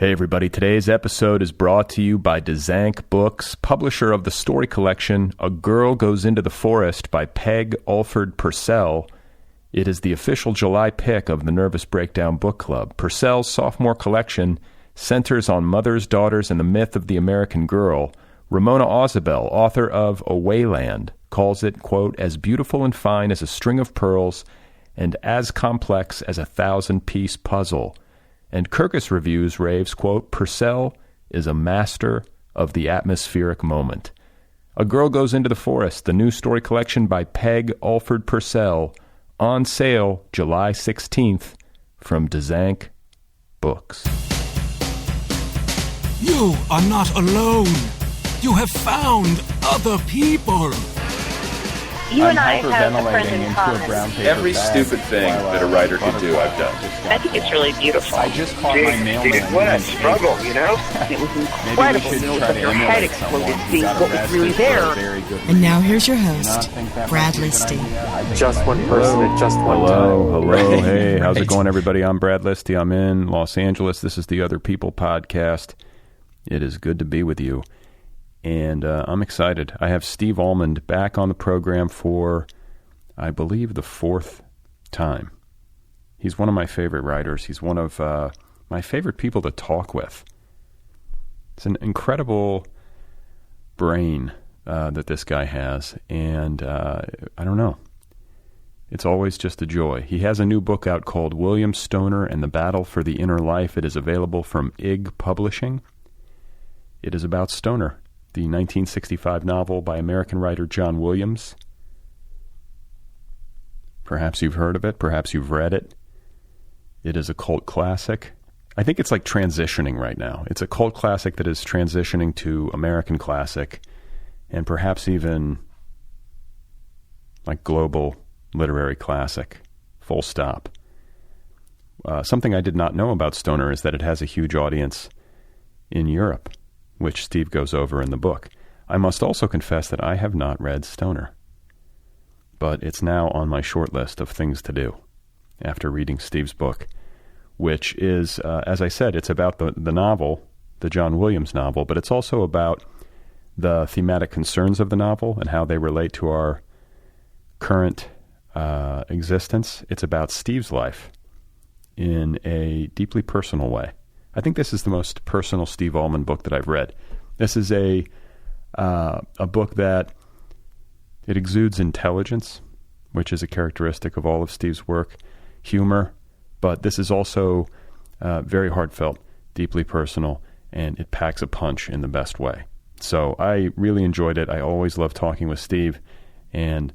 Hey everybody, today's episode is brought to you by Dzanc Books, publisher of the story collection A Girl Goes Into the Forest by Peg Alford Purcell. It is the official July pick of the Nervous Breakdown Book Club. Purcell's sophomore collection centers on mothers, daughters, and the myth of the American girl. Ramona Otherppl, author of Awayland, calls it, quote, as beautiful and fine as a string of pearls and as complex as a 1,000-piece puzzle. And Kirkus Reviews raves, quote, Purcell is a master of the atmospheric moment. A Girl Goes Into the Forest, the new story collection by Peg Alford Purcell, on sale July 16th from Dzanc Books. You are not alone. You have found other people. You and I have a friend in common. Every stupid thing that a writer could do, I've done. I think it's really beautiful. I just caught my mailman. What a struggle, you know? It was incredible. You know, with your head exploded, seeing what was really there. And now here's your host, Brad Listi. Just one person at just one time. Hello. Hey, how's it going, everybody? I'm Brad Listi. I'm in Los Angeles. This is the Otherppl podcast. It is good to be with you. And I'm excited. I have Steve Almond back on the program for, I believe, the fourth time. He's one of my favorite writers. He's one of my favorite people to talk with. It's an incredible brain that this guy has. And I don't know. It's always just a joy. He has a new book out called William Stoner and the Battle for the Inner Life. It is available from IG Publishing. It is about Stoner, the 1965 novel by American writer John Williams. Perhaps you've heard of it. Perhaps you've read it. It is a cult classic. I think it's like transitioning right now. It's a cult classic that is transitioning to American classic and perhaps even like global literary classic. Full stop. Something I did not know about Stoner is that it has a huge audience in Europe, which Steve goes over in the book. I must also confess that I have not read Stoner, but it's now on my short list of things to do after reading Steve's book, which is, as I said, it's about the novel, the John Williams novel, but it's also about the thematic concerns of the novel and how they relate to our current existence. It's about Steve's life in a deeply personal way. I think this is the most personal Steve Almond book that I've read. This is a book that it exudes intelligence, which is a characteristic of all of Steve's work, humor, but this is also very heartfelt, deeply personal, and it packs a punch in the best way. So I really enjoyed it. I always love talking with Steve, and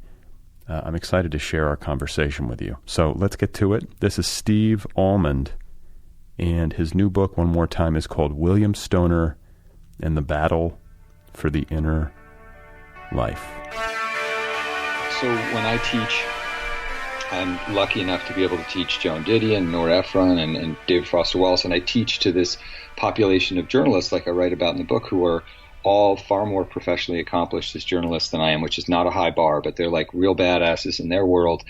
I'm excited to share our conversation with you. So let's get to it. This is Steve Almond. And his new book, one more time, is called William Stoner and the Battle for the Inner Life. So when I teach, I'm lucky enough to be able to teach Joan Didion, Nora Ephron, and David Foster Wallace, and I teach to this population of journalists, like I write about in the book, who are all far more professionally accomplished as journalists than I am, which is not a high bar, but they're like real badasses in their world.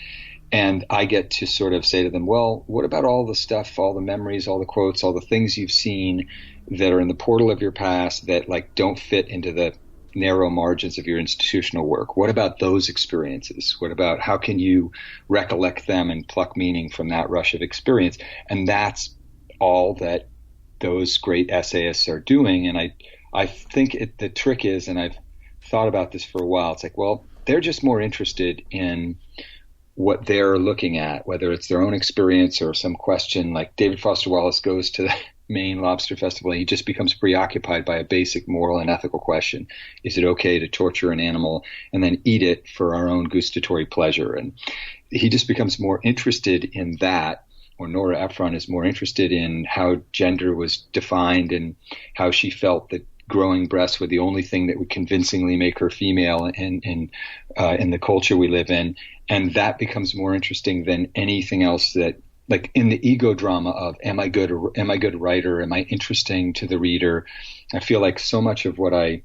And I get to sort of say to them, well, what about all the stuff, all the memories, all the quotes, all the things you've seen that are in the portal of your past that like don't fit into the narrow margins of your institutional work? What about those experiences? What about how can you recollect them and pluck meaning from that rush of experience? And that's all that those great essayists are doing. And I think the trick is, and I've thought about this for a while, it's like, well, they're just more interested in what they're looking at, whether it's their own experience or some question. Like David Foster Wallace goes to the Maine Lobster Festival and he just becomes preoccupied by a basic moral and ethical question. Is it okay to torture an animal and then eat it for our own gustatory pleasure? And he just becomes more interested in that. Or Nora Ephron is more interested in how gender was defined and how she felt that growing breasts were the only thing that would convincingly make her female in the culture we live in. And that becomes more interesting than anything else that, like in the ego drama of, am I good writer? Am I interesting to the reader? I feel like so much of what I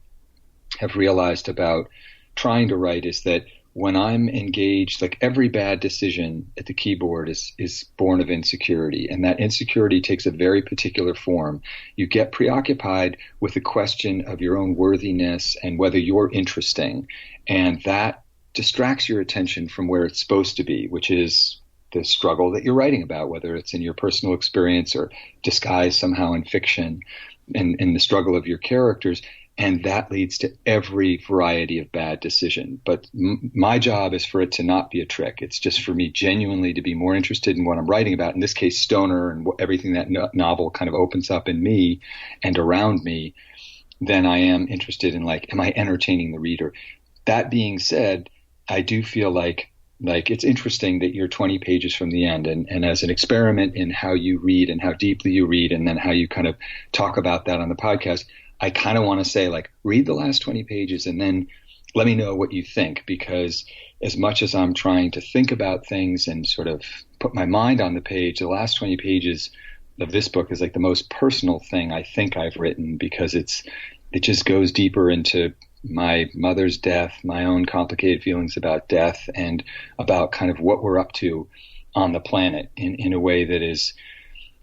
have realized about trying to write is that when I'm engaged, like every bad decision at the keyboard is born of insecurity, and that insecurity takes a very particular form. You get preoccupied with the question of your own worthiness and whether you're interesting, and that distracts your attention from where it's supposed to be, which is the struggle that you're writing about, whether it's in your personal experience or disguised somehow in fiction, and the struggle of your characters. And that leads to every variety of bad decision. But my job is for it to not be a trick. It's just for me genuinely to be more interested in what I'm writing about, in this case, Stoner, and everything that novel kind of opens up in me and around me, than I am interested in, like, am I entertaining the reader? That being said, I do feel like it's interesting that you're 20 pages from the end, and as an experiment in how you read and how deeply you read, and then how you kind of talk about that on the podcast, I kind of want to say, like, read the last 20 pages and then let me know what you think, because as much as I'm trying to think about things and sort of put my mind on the page, the last 20 pages of this book is like the most personal thing I think I've written, because it just goes deeper into my mother's death, my own complicated feelings about death, and about kind of what we're up to on the planet in a way that is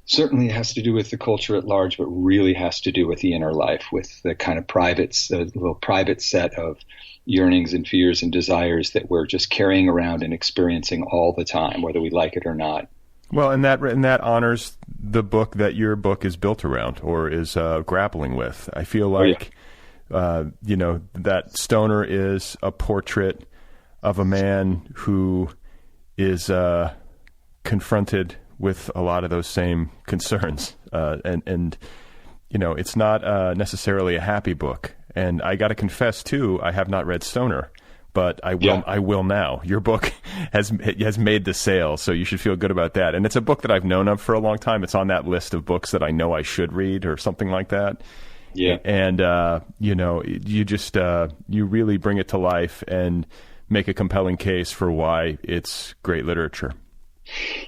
certainly has to do with the culture at large, but really has to do with the inner life, with the kind of the little private set of yearnings and fears and desires that we're just carrying around and experiencing all the time, whether we like it or not. Well, and that honors the book that your book is built around or is grappling with. I feel like, that Stoner is a portrait of a man who is confronted with a lot of those same concerns. And it's not necessarily a happy book. And I got to confess, too, I have not read Stoner, but I will. Yeah. I will now. Your book has made the sale, so you should feel good about that. And it's a book that I've known of for a long time. It's on that list of books that I know I should read or something like that. Yeah. And, you just you really bring it to life and make a compelling case for why it's great literature.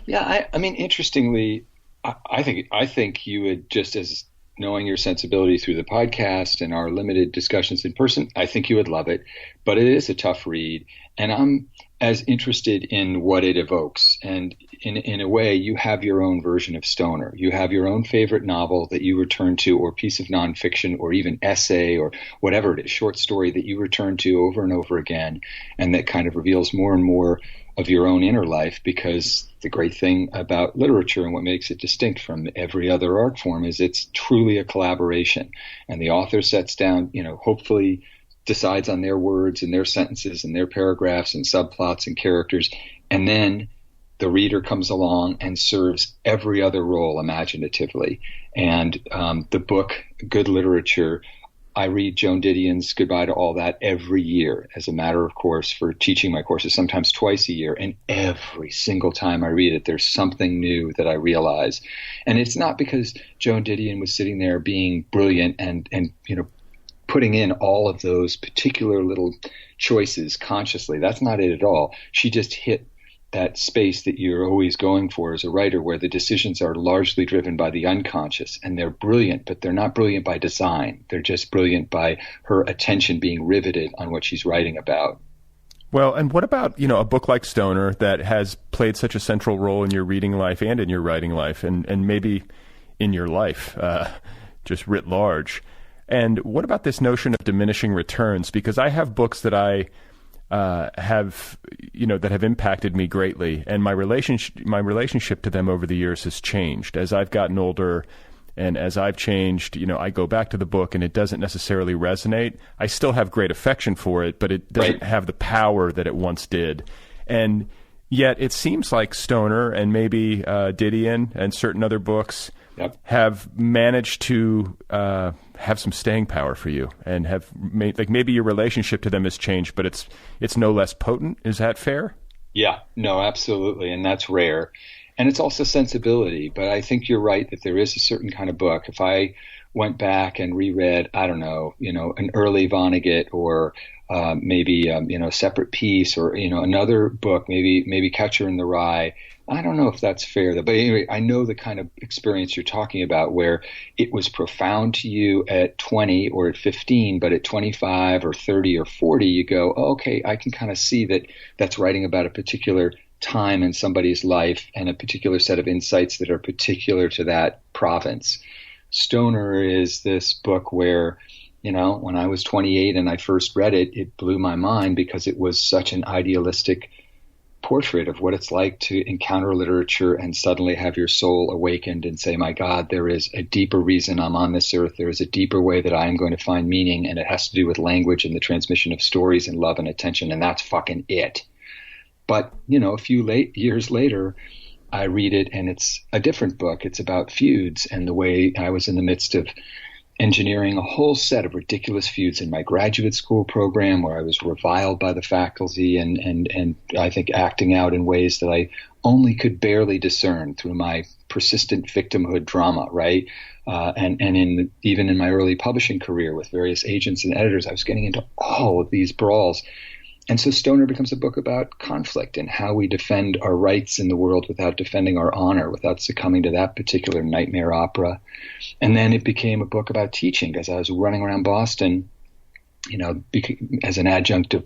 Yeah, I mean, interestingly, I think you would, just as knowing your sensibility through the podcast and our limited discussions in person, I think you would love it. But it is a tough read, and I'm as interested in what it evokes. And in a way, you have your own version of Stoner. You have your own favorite novel that you return to, or piece of nonfiction, or even essay, or whatever it is, short story that you return to over and over again, and that kind of reveals more and more of your own inner life. Because the great thing about literature and what makes it distinct from every other art form is it's truly a collaboration. And the author sets down, hopefully decides on their words and their sentences and their paragraphs and subplots and characters. And then the reader comes along and serves every other role imaginatively. And the book, good literature, I read Joan Didion's Goodbye to All That every year as a matter of course for teaching my courses, sometimes twice a year. And every single time I read it, there's something new that I realize. And it's not because Joan Didion was sitting there being brilliant and putting in all of those particular little choices consciously. That's not it at all. She just hit that space that you're always going for as a writer, where the decisions are largely driven by the unconscious, and they're brilliant, but they're not brilliant by design. They're just brilliant by her attention being riveted on what she's writing about. Well, and what about, a book like Stoner that has played such a central role in your reading life and in your writing life, and maybe in your life, just writ large? And what about this notion of diminishing returns? Because I have books that I have impacted me greatly, and my relationship to them over the years has changed as I've gotten older, and as I've changed. I go back to the book and it doesn't necessarily resonate. I still have great affection for it, but it doesn't have the power that it once did. And yet it seems like Stoner and maybe Didion and certain other books have managed to have some staying power for you, and have made, like, maybe your relationship to them has changed, but it's no less potent. Is that fair? Yeah, no, absolutely. And that's rare. And it's also sensibility. But I think you're right that there is a certain kind of book. If I went back and reread, I don't know, an early Vonnegut, or maybe a separate piece, or another book, maybe Catcher in the Rye. I don't know if that's fair, but anyway, I know the kind of experience you're talking about, where it was profound to you at 20 or at 15, but at 25 or 30 or 40, you go, oh, okay, I can kind of see that that's writing about a particular time in somebody's life and a particular set of insights that are particular to that province. Stoner is this book where, when I was 28 and I first read it, it blew my mind because it was such an idealistic portrait of what it's like to encounter literature and suddenly have your soul awakened and say, my God, there is a deeper reason I'm on this earth. There is a deeper way that I am going to find meaning, and it has to do with language and the transmission of stories and love and attention, and that's fucking it. But, a few years later, I read it and it's a different book. It's about feuds and the way I was in the midst of engineering a whole set of ridiculous feuds in my graduate school program, where I was reviled by the faculty and I think acting out in ways that I only could barely discern through my persistent victimhood drama, right? And even in my early publishing career with various agents and editors, I was getting into all of these brawls. And so Stoner becomes a book about conflict and how we defend our rights in the world without defending our honor, without succumbing to that particular nightmare opera. And then it became a book about teaching, as I was running around Boston, as an adjunctive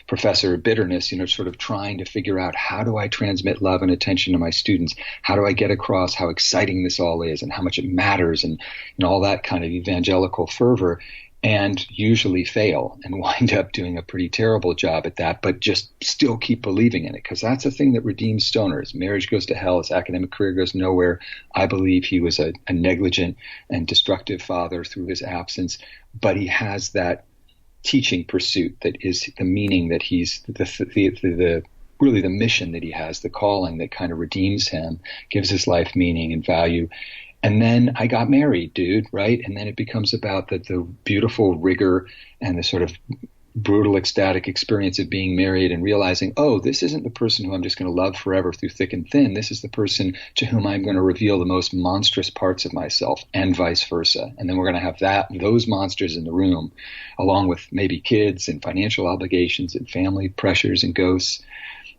professor of bitterness, sort of trying to figure out, how do I transmit love and attention to my students? How do I get across how exciting this all is and how much it matters, and all that kind of evangelical fervor. And usually fail and wind up doing a pretty terrible job at that, but just still keep believing in it, because that's the thing that redeems Stoner. His marriage goes to hell. His academic career goes nowhere. I believe he was a negligent and destructive father through his absence, but he has that teaching pursuit that is the meaning that he's really the mission that he has, the calling that kind of redeems him, gives his life meaning and value. And then I got married, dude, right? And then it becomes about the beautiful rigor and the sort of brutal, ecstatic experience of being married and realizing, oh, this isn't the person who I'm just going to love forever through thick and thin. This is the person to whom I'm going to reveal the most monstrous parts of myself, and vice versa. And then we're going to have those monsters in the room, along with maybe kids and financial obligations and family pressures and ghosts.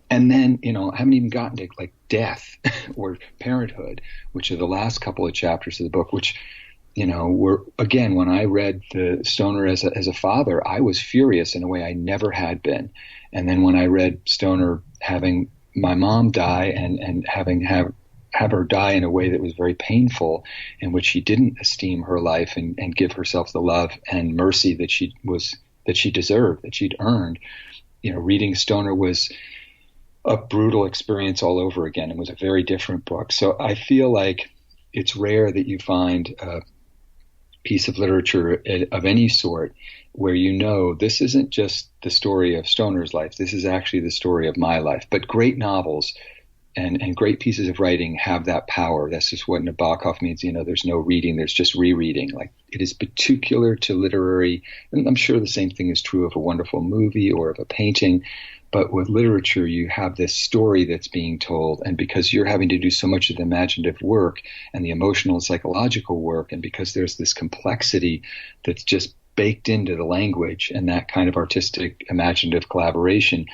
And then, I haven't even gotten to like death or parenthood, which are the last couple of chapters of the book, which, were, again, when I read the Stoner as a father, I was furious in a way I never had been. And then when I read Stoner having my mom die and having have her die in a way that was very painful, in which she didn't esteem her life and give herself the love and mercy that she deserved, that she'd earned, reading Stoner was a brutal experience all over again. It was a very different book. So I feel like it's rare that you find a piece of literature of any sort where this isn't just the story of Stoner's life. This is actually the story of my life. But great novels and great pieces of writing have that power. That's just what Nabokov means. There's no reading, there's just rereading. Like, it is particular to literary, and I'm sure the same thing is true of a wonderful movie or of a painting. But with literature, you have this story that's being told, and because you're having to do so much of the imaginative work and the emotional and psychological work, and because there's this complexity that's just baked into the language and that kind of artistic, imaginative collaboration,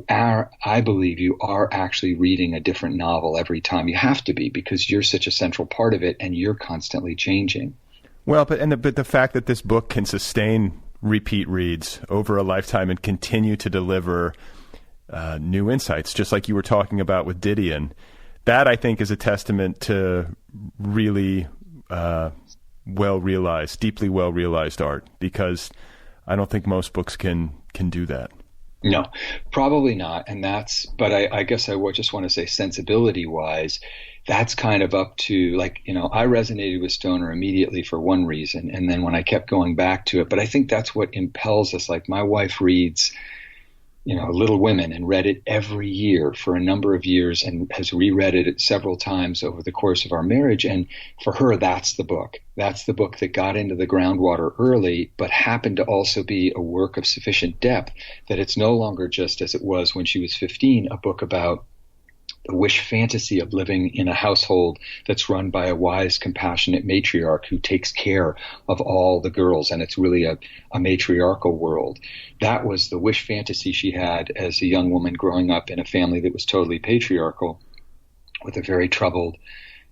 I believe you are actually reading a different novel every time. You have to be, because you're such a central part of it and you're constantly changing. Well, but the fact that this book can sustain repeat reads over a lifetime and continue to deliver new insights, just like you were talking about with Didion, that I think is a testament to really deeply well-realized art, because I don't think most books can do that. No, probably not. But I guess I would just want to say, sensibility-wise, that's kind of up to, I resonated with Stoner immediately for one reason, and then when I kept going back to it, but I think that's what impels us. Like, my wife reads, Little Women, and read it every year for a number of years and has reread it several times over the course of our marriage. And for her, that's the book. That's the book that got into the groundwater early, but happened to also be a work of sufficient depth that it's no longer just, as it was when she was 15, a book about the wish fantasy of living in a household that's run by a wise, compassionate matriarch who takes care of all the girls, and it's really a matriarchal world. That was the wish fantasy she had as a young woman growing up in a family that was totally patriarchal, with a very troubled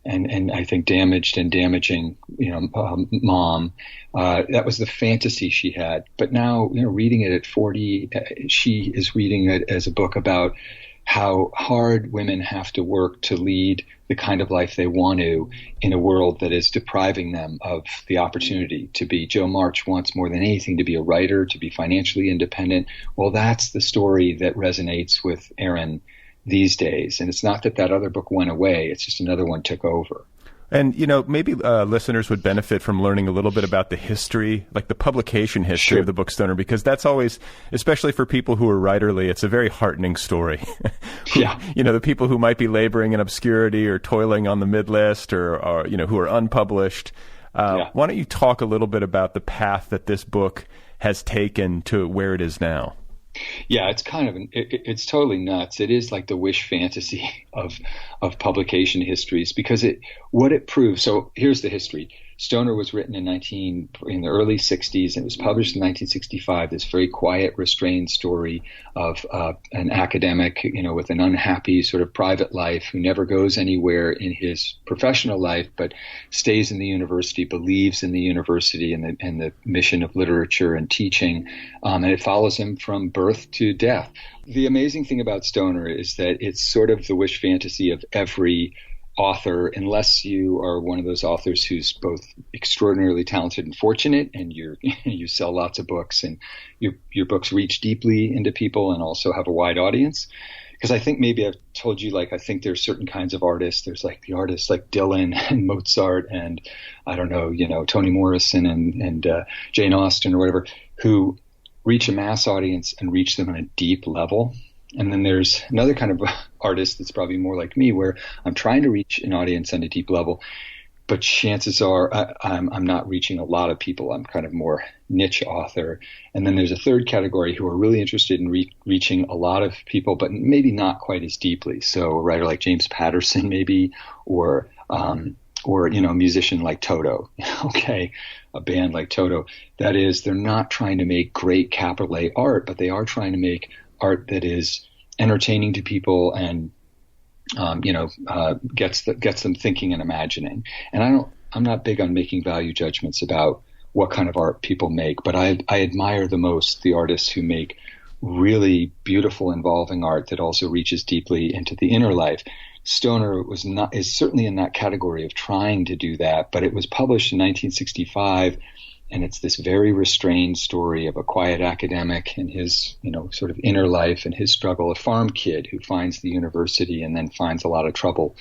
and I think damaged and damaging, mom. That was the fantasy she had. But now, reading it at 40, she is reading it as a book about how hard women have to work to lead the kind of life they want to in a world that is depriving them of the opportunity to be. Jo March wants more than anything to be a writer, to be financially independent. Well, that's the story that resonates with Erin these days. And it's not that other book went away. It's just another one took over. And, maybe listeners would benefit from learning a little bit about the history, like the publication history of the book Stoner, because that's always, especially for people who are writerly, it's a very heartening story. The people who might be laboring in obscurity or toiling on the mid-list or who are unpublished. Why don't you talk a little bit about the path that this book has taken to where it is now? Yeah, it's kind of it's totally nuts. It is like the wish fantasy of publication histories, because what it proves. So here's the history. Stoner was written in the early 60s, and it was published in 1965. This very quiet, restrained story of an academic, with an unhappy sort of private life who never goes anywhere in his professional life, but stays in the university, believes in the university and the mission of literature and teaching, and it follows him from birth to death. The amazing thing about Stoner is that it's sort of the wish fantasy of every author, unless you are one of those authors who's both extraordinarily talented and fortunate, and you sell lots of books, and your books reach deeply into people and also have a wide audience. Because I think maybe I've told you, I think there's certain kinds of artists. There's the artists like Dylan and Mozart and I don't know, Toni Morrison and Jane Austen or whatever, who reach a mass audience and reach them on a deep level. And then there's another kind of artist that's probably more like me, where I'm trying to reach an audience on a deep level, but chances are I'm not reaching a lot of people. I'm kind of more niche author. And then there's a third category who are really interested in reaching a lot of people, but maybe not quite as deeply. So a writer like James Patterson, maybe, or a musician like Toto. Okay, a band like Toto. That is, they're not trying to make great capital A art, but they are trying to make art that is entertaining to people and gets them thinking and imagining. And I'm not big on making value judgments about what kind of art people make, but I admire the most the artists who make really beautiful, involving art that also reaches deeply into the inner life. Stoner is certainly in that category of trying to do that, but it was published in 1965. And it's this very restrained story of a quiet academic and his, sort of inner life and his struggle, a farm kid who finds the university and then finds a lot of trouble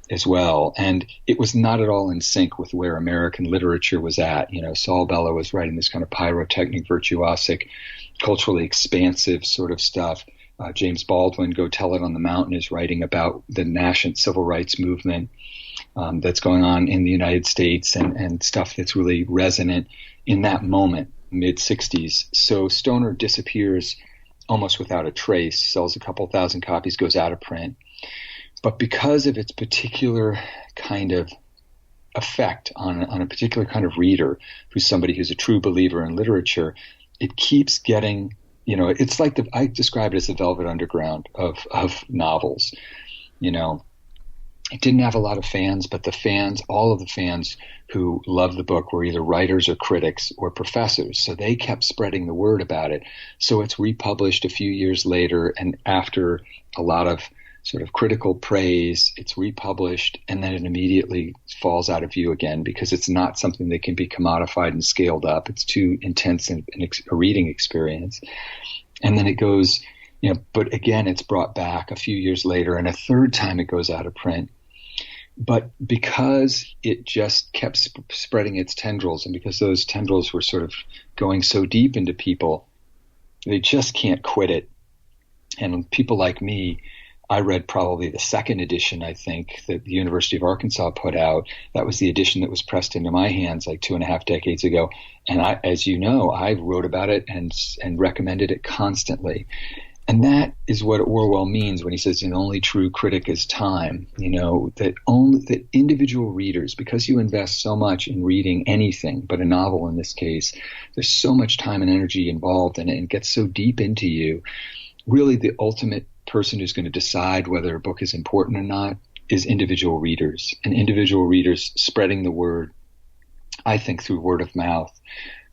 as well. And it was not at all in sync with where American literature was at. Saul Bellow was writing this kind of pyrotechnic, virtuosic, culturally expansive sort of stuff. James Baldwin, Go Tell It on the Mountain, is writing about the nascent civil rights movement that's going on in the United States and stuff that's really resonant in that moment, mid-60s. So Stoner disappears almost without a trace, sells a couple thousand copies, goes out of print. But because of its particular kind of effect on a particular kind of reader, who's somebody who's a true believer in literature, it keeps getting, it's like I describe it as the velvet underground of novels. It didn't have a lot of fans, but all of the fans who loved the book were either writers or critics or professors. So they kept spreading the word about it. So it's republished a few years later, and after a lot of sort of critical praise, it's republished, and then it immediately falls out of view again because it's not something that can be commodified and scaled up. It's too intense a reading experience. And then it goes, but again, it's brought back a few years later, and a third time it goes out of print. But because it just kept spreading its tendrils, and because those tendrils were sort of going so deep into people, they just can't quit it. And people like me, I read probably the second edition, I think, that the University of Arkansas put out. That was the edition that was pressed into my hands like 2.5 decades ago. And as you know, I wrote about it and recommended it constantly. And that is what Orwell means when he says the only true critic is time, that individual readers, because you invest so much in reading anything, but a novel in this case, there's so much time and energy involved in it and gets so deep into you. Really, the ultimate person who's going to decide whether a book is important or not is individual readers, and individual readers spreading the word, I think, through word of mouth.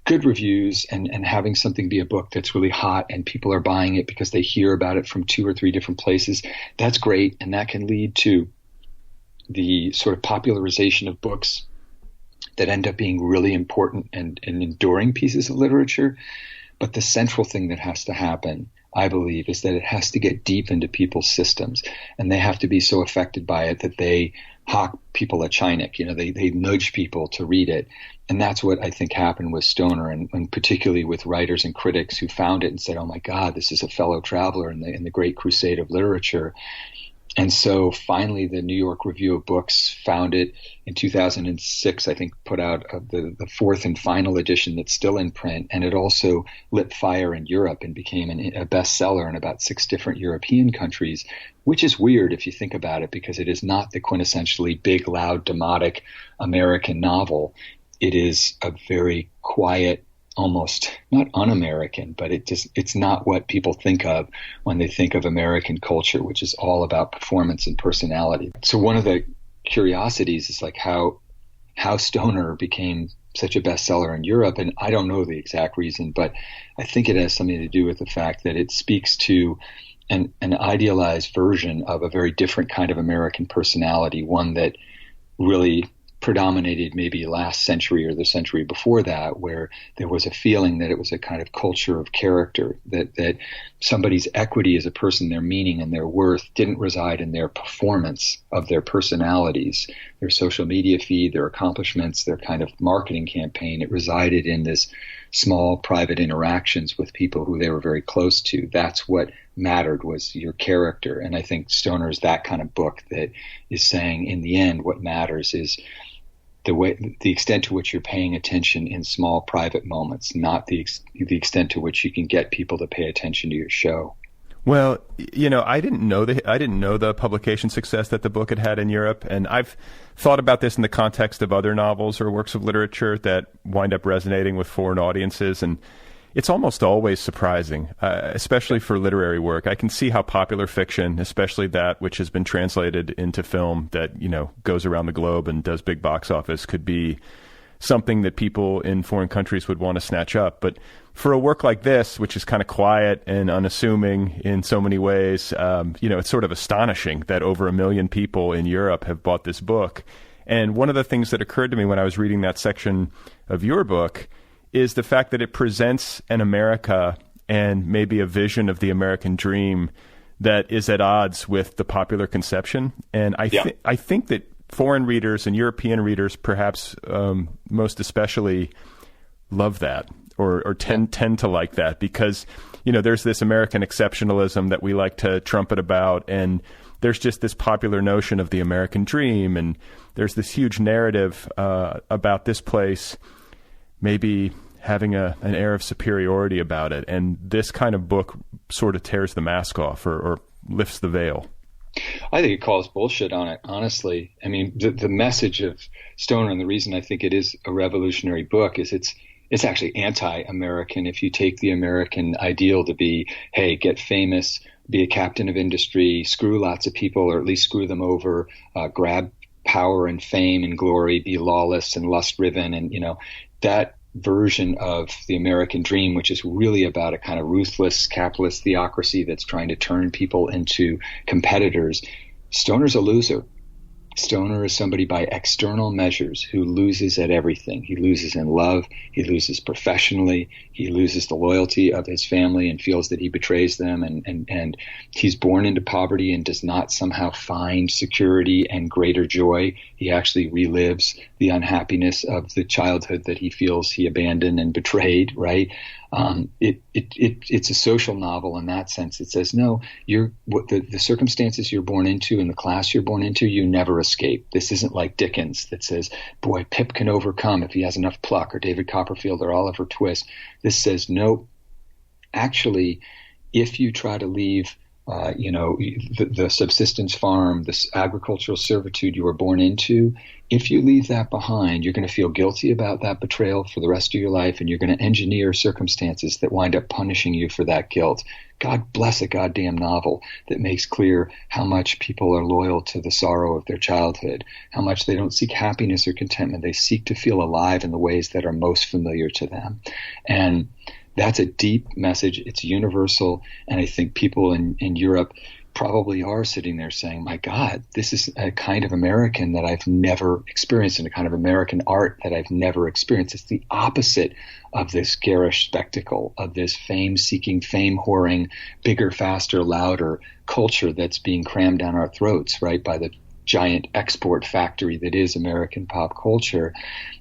Good reviews and having something be a book that's really hot and people are buying it because they hear about it from 2 or 3 different places, that's great. And that can lead to the sort of popularization of books that end up being really important and enduring pieces of literature. But the central thing that has to happen, I believe, is that it has to get deep into people's systems, and they have to be so affected by it that they hawk people a Chinik, they nudge people to read it. And that's what I think happened with Stoner, and particularly with writers and critics who found it and said, oh my God, this is a fellow traveler in the great crusade of literature. And so finally the New York Review of Books found it in 2006, I think, put out the 4th and final edition that's still in print. And it also lit fire in Europe and became a bestseller in about 6 different European countries, which is weird if you think about it, because it is not the quintessentially big, loud, dramatic American novel. It is a very quiet, almost not un-American, but it's not what people think of when they think of American culture, which is all about performance and personality. So one of the curiosities is like how Stoner became such a bestseller in Europe, and I don't know the exact reason, but I think it has something to do with the fact that it speaks to an idealized version of a very different kind of American personality, one that really predominated maybe last century or the century before that, where there was a feeling that it was a kind of culture of character, that somebody's equity as a person, their meaning and their worth didn't reside in their performance of their personalities, their social media feed, their accomplishments, their kind of marketing campaign. It resided in this small private interactions with people who they were very close to. That's what mattered, was your character. And I think Stoner is that kind of book that is saying, in the end, what matters is the extent to which you're paying attention in small private moments, not the extent to which you can get people to pay attention to your show. Well, I didn't know the publication success that the book had had in Europe, and I've thought about this in the context of other novels or works of literature that wind up resonating with foreign audiences, and it's almost always surprising, especially for literary work. I can see how popular fiction, especially that which has been translated into film that, goes around the globe and does big box office, could be something that people in foreign countries would want to snatch up. But for a work like this, which is kind of quiet and unassuming in so many ways, it's sort of astonishing that over 1 million people in Europe have bought this book. And one of the things that occurred to me when I was reading that section of your book is the fact that it presents an America and maybe a vision of the American dream that is at odds with the popular conception. And I think that foreign readers and European readers, perhaps most especially, love that or tend to like that, because there's this American exceptionalism that we like to trumpet about, and there's just this popular notion of the American dream, and there's this huge narrative about this place maybe having an air of superiority about it. And this kind of book sort of tears the mask off or lifts the veil. I think it calls bullshit on it, honestly. I mean, the message of Stoner, and the reason I think it is a revolutionary book, is it's actually anti-American. If you take the American ideal to be, hey, get famous, be a captain of industry, screw lots of people, or at least screw them over, grab power and fame and glory, be lawless and lust-driven, and that version of the American dream, which is really about a kind of ruthless capitalist theocracy that's trying to turn people into competitors. Stoner's a loser. Stoner is somebody by external measures who loses at everything. He loses in love. He loses professionally. He loses the loyalty of his family and feels that he betrays them. And he's born into poverty and does not somehow find security and greater joy. He actually relives the unhappiness of the childhood that he feels he abandoned and betrayed, right? It's a social novel in that sense. It says, no, the circumstances you're born into and the class you're born into, you never escape. This isn't like Dickens that says, boy, Pip can overcome if he has enough pluck, or David Copperfield or Oliver Twist. This says, no, actually, if you try to leave the subsistence farm, this agricultural servitude you were born into, if you leave that behind, you're going to feel guilty about that betrayal for the rest of your life, and you're going to engineer circumstances that wind up punishing you for that guilt. God bless a goddamn novel that makes clear how much people are loyal to the sorrow of their childhood, how much they don't seek happiness or contentment. They seek to feel alive in the ways that are most familiar to them. And that's a deep message. It's universal. And I think people in Europe probably are sitting there saying, my God, this is a kind of American that I've never experienced, and a kind of American art that I've never experienced. It's the opposite of this garish spectacle, of this fame-seeking, fame-whoring, bigger, faster, louder culture that's being crammed down our throats, right, by the giant export factory that is American pop culture.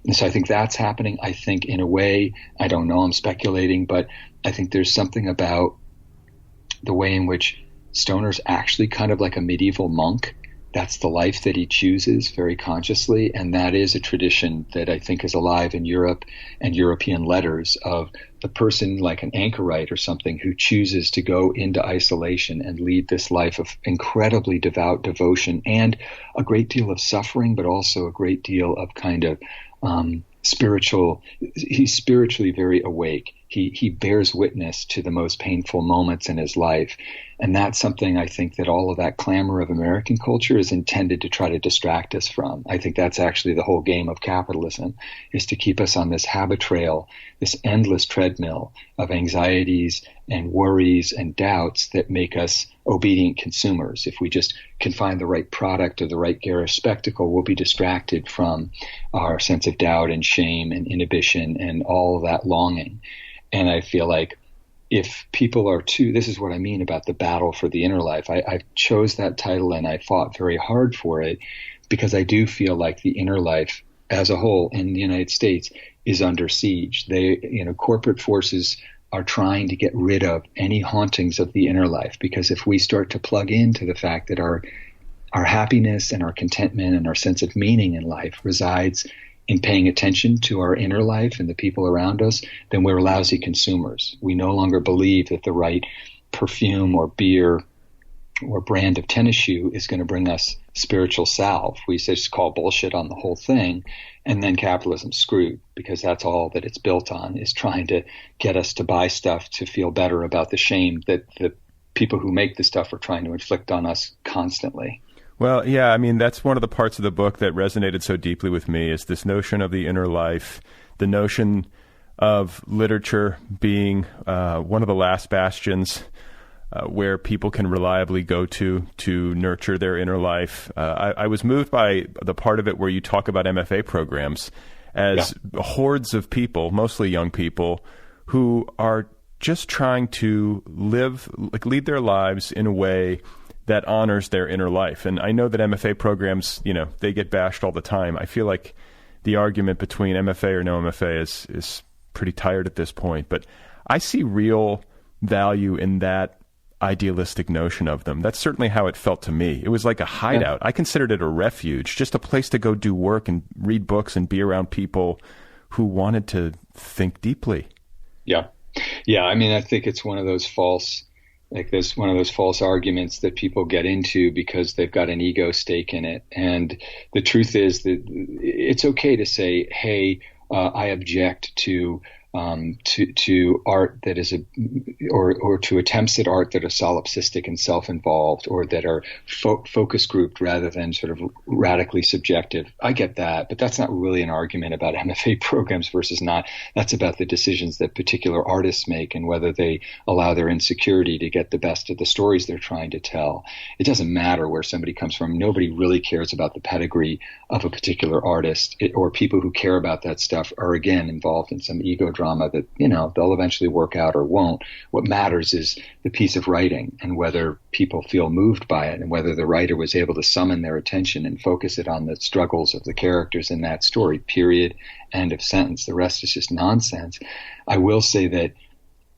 And so I think that's happening. I think in a way, I don't know, I'm speculating, but I think there's something about the way in which Stoner's actually kind of like a medieval monk. That's the life that he chooses very consciously. And that is a tradition that I think is alive in Europe and European letters, of the person like an anchorite or something who chooses to go into isolation and lead this life of incredibly devout devotion and a great deal of suffering, but also a great deal of kind of spiritual. He's spiritually very awake. He bears witness to the most painful moments in his life. And that's something I think that all of that clamor of American culture is intended to try to distract us from. I think that's actually the whole game of capitalism, is to keep us on this habit trail, this endless treadmill of anxieties and worries and doubts that make us obedient consumers. If we just can find the right product or the right garish spectacle, we'll be distracted from our sense of doubt and shame and inhibition and all of that longing. And I feel like if people are this is what I mean about the battle for the inner life. I chose that title and I fought very hard for it because I do feel like the inner life as a whole in the United States is under siege. Corporate forces are trying to get rid of any hauntings of the inner life, because if we start to plug into the fact that our happiness and our contentment and our sense of meaning in life resides in paying attention to our inner life and the people around us, then we're lousy consumers. We no longer believe that the right perfume or beer or brand of tennis shoe is going to bring us spiritual salve. We just call bullshit on the whole thing, and then capitalism's screwed, because that's all that it's built on, is trying to get us to buy stuff to feel better about the shame that the people who make the stuff are trying to inflict on us constantly. Well, yeah, I mean, that's one of the parts of the book that resonated so deeply with me, is this notion of the inner life, the notion of literature being one of the last bastions where people can reliably go to nurture their inner life. I was moved by the part of it where you talk about MFA programs as hordes of people, mostly young people, who are just trying to lead their lives in a way that honors their inner life. And I know that MFA programs, they get bashed all the time. I feel like the argument between MFA or no MFA is pretty tired at this point. But I see real value in that idealistic notion of them. That's certainly how it felt to me. It was like a hideout. I considered it a refuge, just a place to go do work and read books and be around people who wanted to think deeply. Yeah. Yeah. I mean, I think it's one of those false arguments that people get into because they've got an ego stake in it. And the truth is that it's okay to say, hey, I object to art that is or to attempts at art that are solipsistic and self-involved, or that are focus grouped rather than sort of radically subjective. I get that, but that's not really an argument about MFA programs versus not. That's about the decisions that particular artists make and whether they allow their insecurity to get the best of the stories they're trying to tell. It doesn't matter where somebody comes from. Nobody really cares about the pedigree of a particular artist, or people who care about that stuff are, again, involved in some ego drama that, they'll eventually work out or won't. What matters is the piece of writing and whether people feel moved by it and whether the writer was able to summon their attention and focus it on the struggles of the characters in that story, period, end of sentence. The rest is just nonsense. I will say that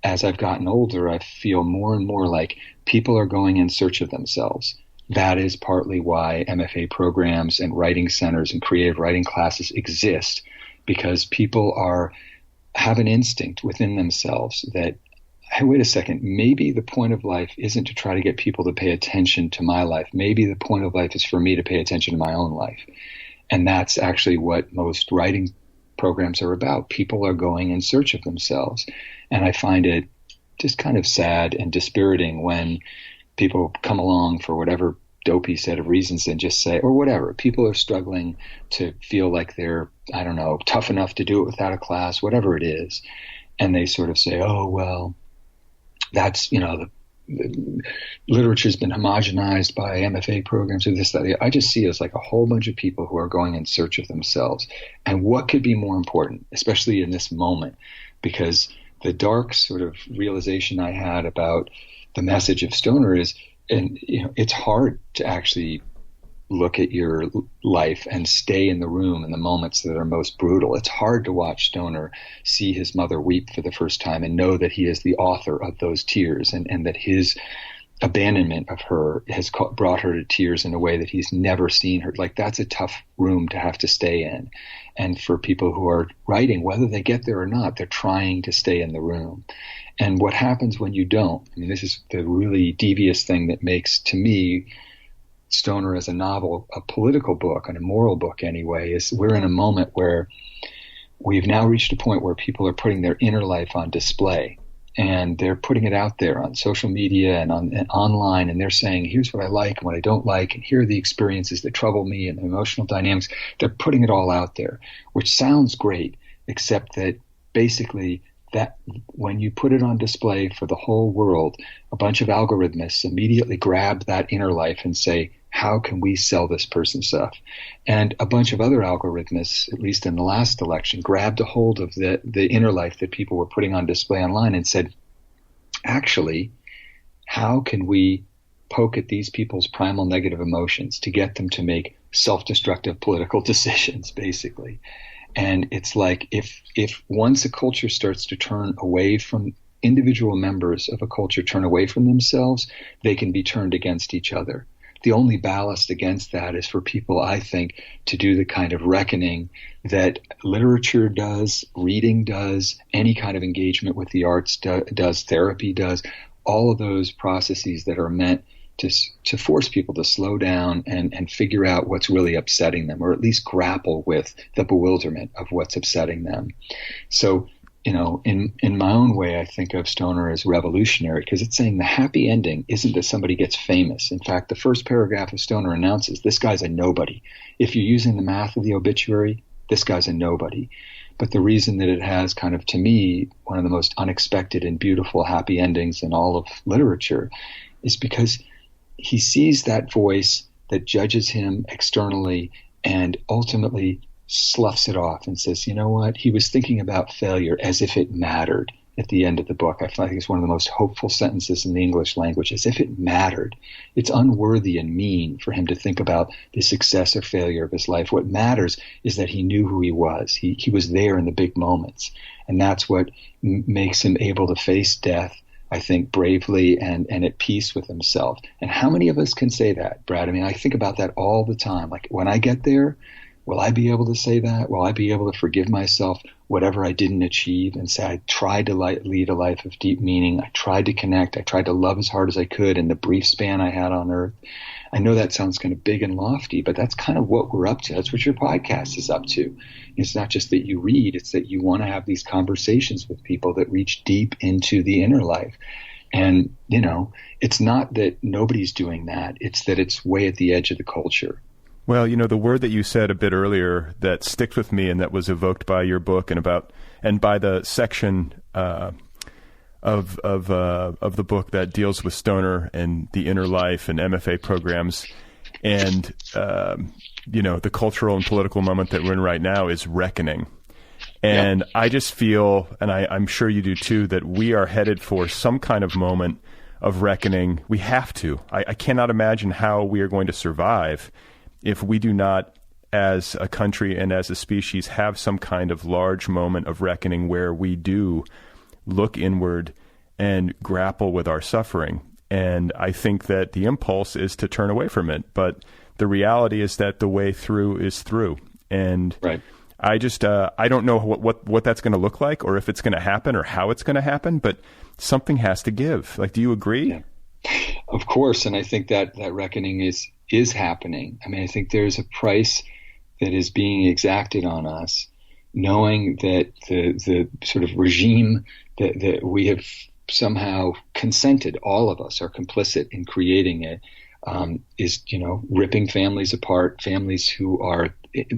as I've gotten older, I feel more and more like people are going in search of themselves. That is partly why MFA programs and writing centers and creative writing classes exist, because people have an instinct within themselves that hey, wait a second, maybe the point of life isn't to try to get people to pay attention to my life. Maybe the point of life is for me to pay attention to my own life. And that's actually what most writing programs are about. People are going in search of themselves. And I find it just kind of sad and dispiriting when people come along for whatever dopey set of reasons and just say, or whatever, people are struggling to feel like they're, I don't know, tough enough to do it without a class, whatever it is. And they sort of say, oh, well, that's, the literature's been homogenized by MFA programs or this, that. I just see it as like a whole bunch of people who are going in search of themselves. And what could be more important, especially in this moment? Because the dark sort of realization I had about the message of Stoner is, and it's hard to actually look at your life and stay in the room in the moments that are most brutal. It's hard to watch Stoner see his mother weep for the first time and know that he is the author of those tears, and that his abandonment of her has brought her to tears in a way that he's never seen her. Like, that's a tough room to have to stay in. And for people who are writing, whether they get there or not, they're trying to stay in the room. And what happens when you don't? I mean, this is the really devious thing that makes, to me, Stoner as a novel, a political book, and a moral book anyway, is we're in a moment where we've now reached a point where people are putting their inner life on display, and they're putting it out there on social media and online, and they're saying, here's what I like and what I don't like, and here are the experiences that trouble me and the emotional dynamics. They're putting it all out there, which sounds great, except that basically that when you put it on display for the whole world, a bunch of algorithmists immediately grab that inner life and say, how can we sell this person stuff? And a bunch of other algorithmists, at least in the last election, grabbed a hold of the inner life that people were putting on display online and said, actually, how can we poke at these people's primal negative emotions to get them to make self-destructive political decisions, basically? And it's like if once a culture starts to turn away from individual members of a culture, turn away from themselves, they can be turned against each other. The only ballast against that is for people, I think, to do the kind of reckoning that literature does, reading does, any kind of engagement with the arts does, therapy does, all of those processes that are meant to force people to slow down and figure out what's really upsetting them, or at least grapple with the bewilderment of what's upsetting them. So, in my own way, I think of Stoner as revolutionary because it's saying the happy ending isn't that somebody gets famous. In fact, the first paragraph of Stoner announces this guy's a nobody. If you're using the math of the obituary, this guy's a nobody. But the reason that it has kind of, to me, one of the most unexpected and beautiful happy endings in all of literature is because he sees that voice that judges him externally and ultimately sloughs it off and says, you know what? He was thinking about failure as if it mattered at the end of the book. I think it's one of the most hopeful sentences in the English language, as if it mattered. It's unworthy and mean for him to think about the success or failure of his life. What matters is that he knew who he was. He was there in the big moments. And that's what makes him able to face death, I think, bravely and at peace with himself. And how many of us can say that, Brad? I mean, I think about that all the time. Like, when I get there, will I be able to say that? Will I be able to forgive myself whatever I didn't achieve and say I tried to lead a life of deep meaning? I tried to connect. I tried to love as hard as I could in the brief span I had on earth. I know that sounds kind of big and lofty, but that's kind of what we're up to. That's what your podcast is up to. It's not just that you read, it's that you want to have these conversations with people that reach deep into the inner life. And, it's not that nobody's doing that. It's that it's way at the edge of the culture. Well, the word that you said a bit earlier that sticks with me and that was evoked by your book and by the section of the book that deals with Stoner and the inner life and MFA programs and the cultural and political moment that we're in right now is reckoning. And yeah. I just feel, and I'm sure you do too, that we are headed for some kind of moment of reckoning. We have to. I cannot imagine how we are going to survive if we do not, as a country and as a species, have some kind of large moment of reckoning where we do look inward and grapple with our suffering. And I think that the impulse is to turn away from it. But the reality is that the way through is through. And right. I don't know what that's going to look like, or if it's going to happen, or how it's going to happen. But something has to give. Like, do you agree? Yeah. Of course, and I think that reckoning is happening. I mean, I think there's a price that is being exacted on us, knowing that the sort of regime that we have somehow consented, all of us are complicit in creating it, is, ripping families apart, families who are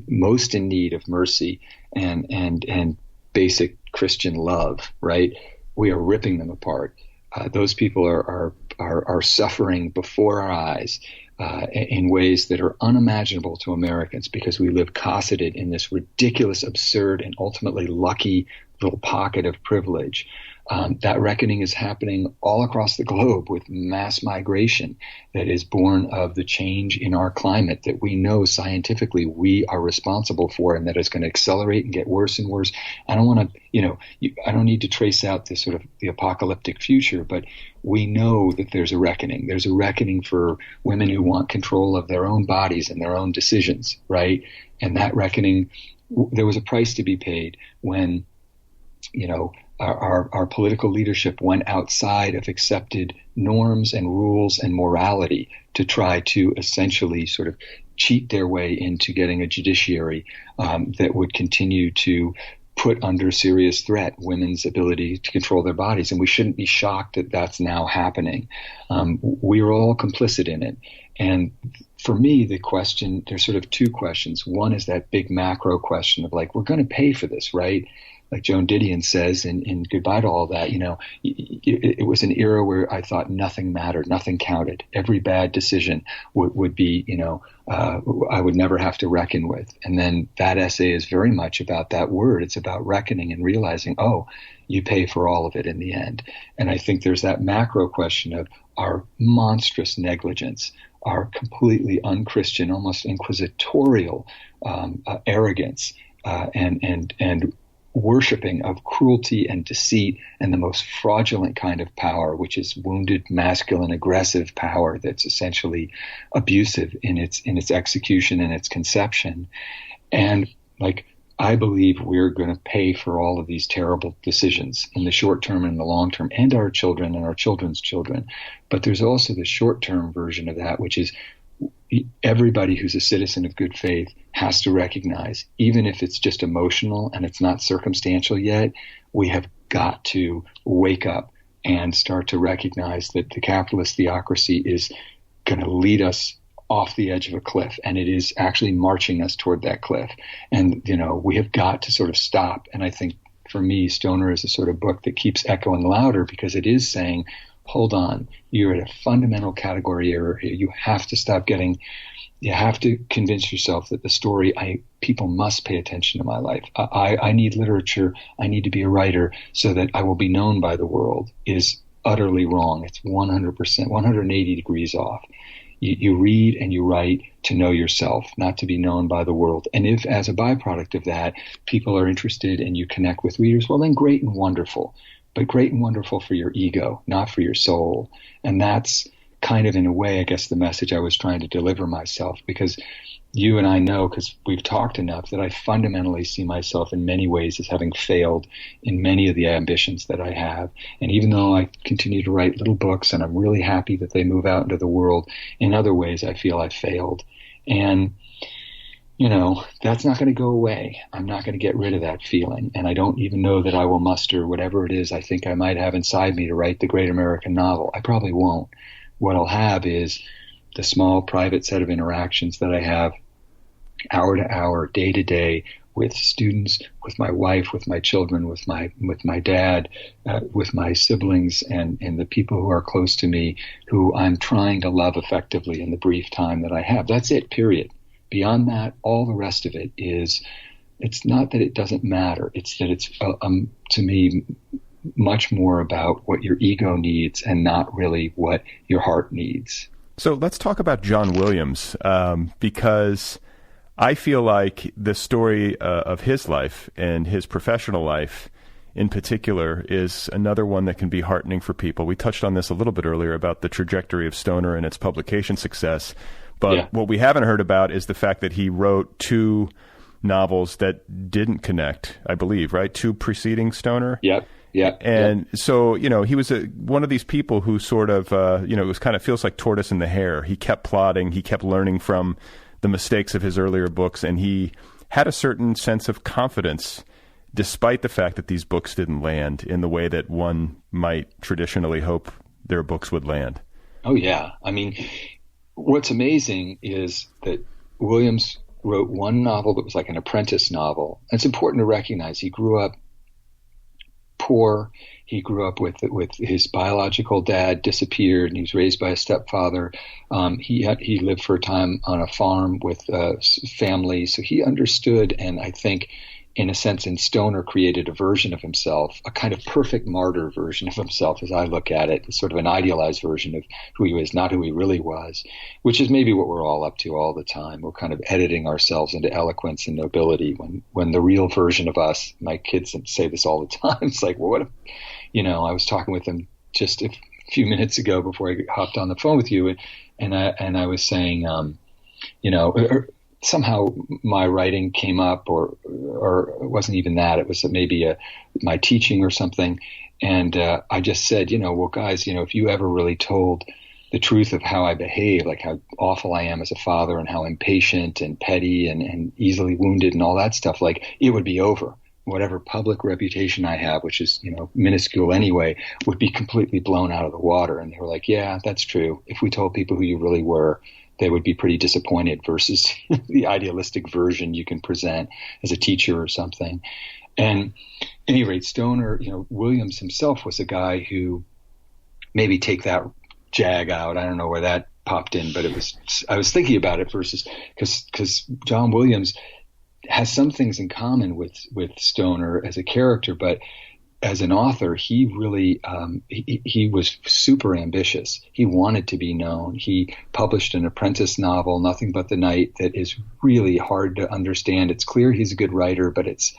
most in need of mercy and basic Christian love, right? We are ripping them apart. Those people are suffering before our eyes in ways that are unimaginable to Americans, because we live cosseted in this ridiculous, absurd, and ultimately lucky little pocket of privilege. That reckoning is happening all across the globe with mass migration that is born of the change in our climate that we know scientifically we are responsible for, and that is going to accelerate and get worse and worse. I don't want to, I don't need to trace out this sort of the apocalyptic future, but we know that there's a reckoning. There's a reckoning for women who want control of their own bodies and their own decisions, right? And that reckoning, there was a price to be paid when, our political leadership went outside of accepted norms and rules and morality to try to essentially sort of cheat their way into getting a judiciary that would continue to put under serious threat women's ability to control their bodies. And we shouldn't be shocked that that's now happening. We're all complicit in it. And for me, there's sort of two questions. One is that big macro question of like, we're going to pay for this, right? Like Joan Didion says in Goodbye to All That, it was an era where I thought nothing mattered, nothing counted. Every bad decision would be, I would never have to reckon with. And then that essay is very much about that word. It's about reckoning and realizing, you pay for all of it in the end. And I think there's that macro question of our monstrous negligence, our completely unchristian, almost inquisitorial arrogance, and worshiping of cruelty and deceit and the most fraudulent kind of power, which is wounded, masculine, aggressive power that's essentially abusive in its execution and its conception. And I believe we're going to pay for all of these terrible decisions in the short term and the long term, and our children and our children's children. But there's also the short term version of that, which is everybody who's a citizen of good faith has to recognize, even if it's just emotional and it's not circumstantial yet, we have got to wake up and start to recognize that the capitalist theocracy is going to lead us off the edge of a cliff, and it is actually marching us toward that cliff. And, we have got to sort of stop. And I think for me, Stoner is a sort of book that keeps echoing louder, because it is saying, hold on, you're at a fundamental category error here. You have to stop you have to convince yourself that the story, people must pay attention to my life. I need literature. I need to be a writer so that I will be known by the world, is utterly wrong. It's 100%, 180 degrees off. You read and you write to know yourself, not to be known by the world. And if, as a byproduct of that, people are interested and you connect with readers, well, then great and wonderful. But great and wonderful for your ego, not for your soul. And that's kind of, in a way, I guess, the message I was trying to deliver myself, because you and I know, because we've talked enough, that I fundamentally see myself in many ways as having failed in many of the ambitions that I have. And even though I continue to write little books and I'm really happy that they move out into the world, in other ways I feel I failed. And that's not going to go away. I'm not going to get rid of that feeling. And I don't even know that I will muster whatever it is I think I might have inside me to write the great American novel. I probably won't. What I'll have is the small private set of interactions that I have hour to hour, day to day, with students, with my wife, with my children, with my dad, with my siblings, and the people who are close to me, who I'm trying to love effectively in the brief time that I have. That's it, period. Beyond that, all the rest of it is, it's not that it doesn't matter. It's that it's, to me, much more about what your ego needs and not really what your heart needs. So let's talk about John Williams, because I feel like the story of his life and his professional life in particular is another one that can be heartening for people. We touched on this a little bit earlier about the trajectory of Stoner and its publication success. But what we haven't heard about is the fact that he wrote two novels that didn't connect, I believe, right? 2 preceding Stoner. Yep. Yeah. And so, he was one of these people who sort of, it was kind of feels like tortoise in the hare. He kept plodding. He kept learning from the mistakes of his earlier books. And he had a certain sense of confidence, despite the fact that these books didn't land in the way that one might traditionally hope their books would land. Oh, yeah. I mean, what's amazing is that Williams wrote one novel that was like an apprentice novel. It's important to recognize he grew up poor. He grew up with his biological dad disappeared, and he was raised by a stepfather. He lived for a time on a farm with family, so he understood, and I think, in a sense, in Stoner, created a version of himself, a kind of perfect martyr version of himself, as I look at it, sort of an idealized version of who he was, not who he really was, which is maybe what we're all up to all the time. We're kind of editing ourselves into eloquence and nobility when the real version of us, my kids say this all the time, it's like, well, what if, I was talking with them just a few minutes ago before I hopped on the phone with you, and I was saying, somehow my writing came up, or it wasn't even that. It was maybe my teaching or something. And I just said, well, guys, if you ever really told the truth of how I behave, like how awful I am as a father and how impatient and petty and easily wounded and all that stuff, like it would be over. Whatever public reputation I have, which is, minuscule anyway, would be completely blown out of the water. And they were like, yeah, that's true. If we told people who you really were, they would be pretty disappointed versus the idealistic version you can present as a teacher or something. And at any rate, Stoner, Williams himself was a guy who, maybe take that jag out, I don't know where that popped in, but I was thinking about it versus, because John Williams has some things in common with Stoner as a character, but as an author, he really he was super ambitious. He wanted to be known. He published an apprentice novel, Nothing But the Night, that is really hard to understand. It's clear he's a good writer, but it's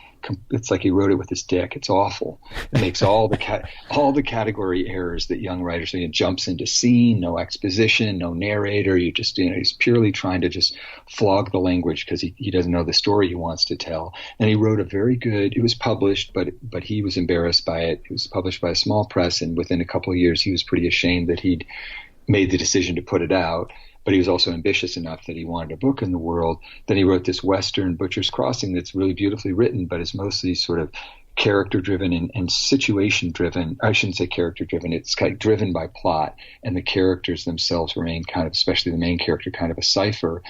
like he wrote it with his dick. It's awful. It makes all the category errors that young writers do. He jumps into scene, no exposition, no narrator. You just he's purely trying to just flog the language because he doesn't know the story he wants to tell. And he wrote a very good. It was published, but he was embarrassed by it. It was published by a small press, and within a couple of years, he was pretty ashamed that he'd made the decision to put it out. But he was also ambitious enough that he wanted a book in the world. Then he wrote this Western, Butcher's Crossing, that's really beautifully written, but is mostly sort of character-driven and situation-driven. I shouldn't say character-driven. It's kind of driven by plot, and the characters themselves remain kind of, especially the main character, kind of a cipher.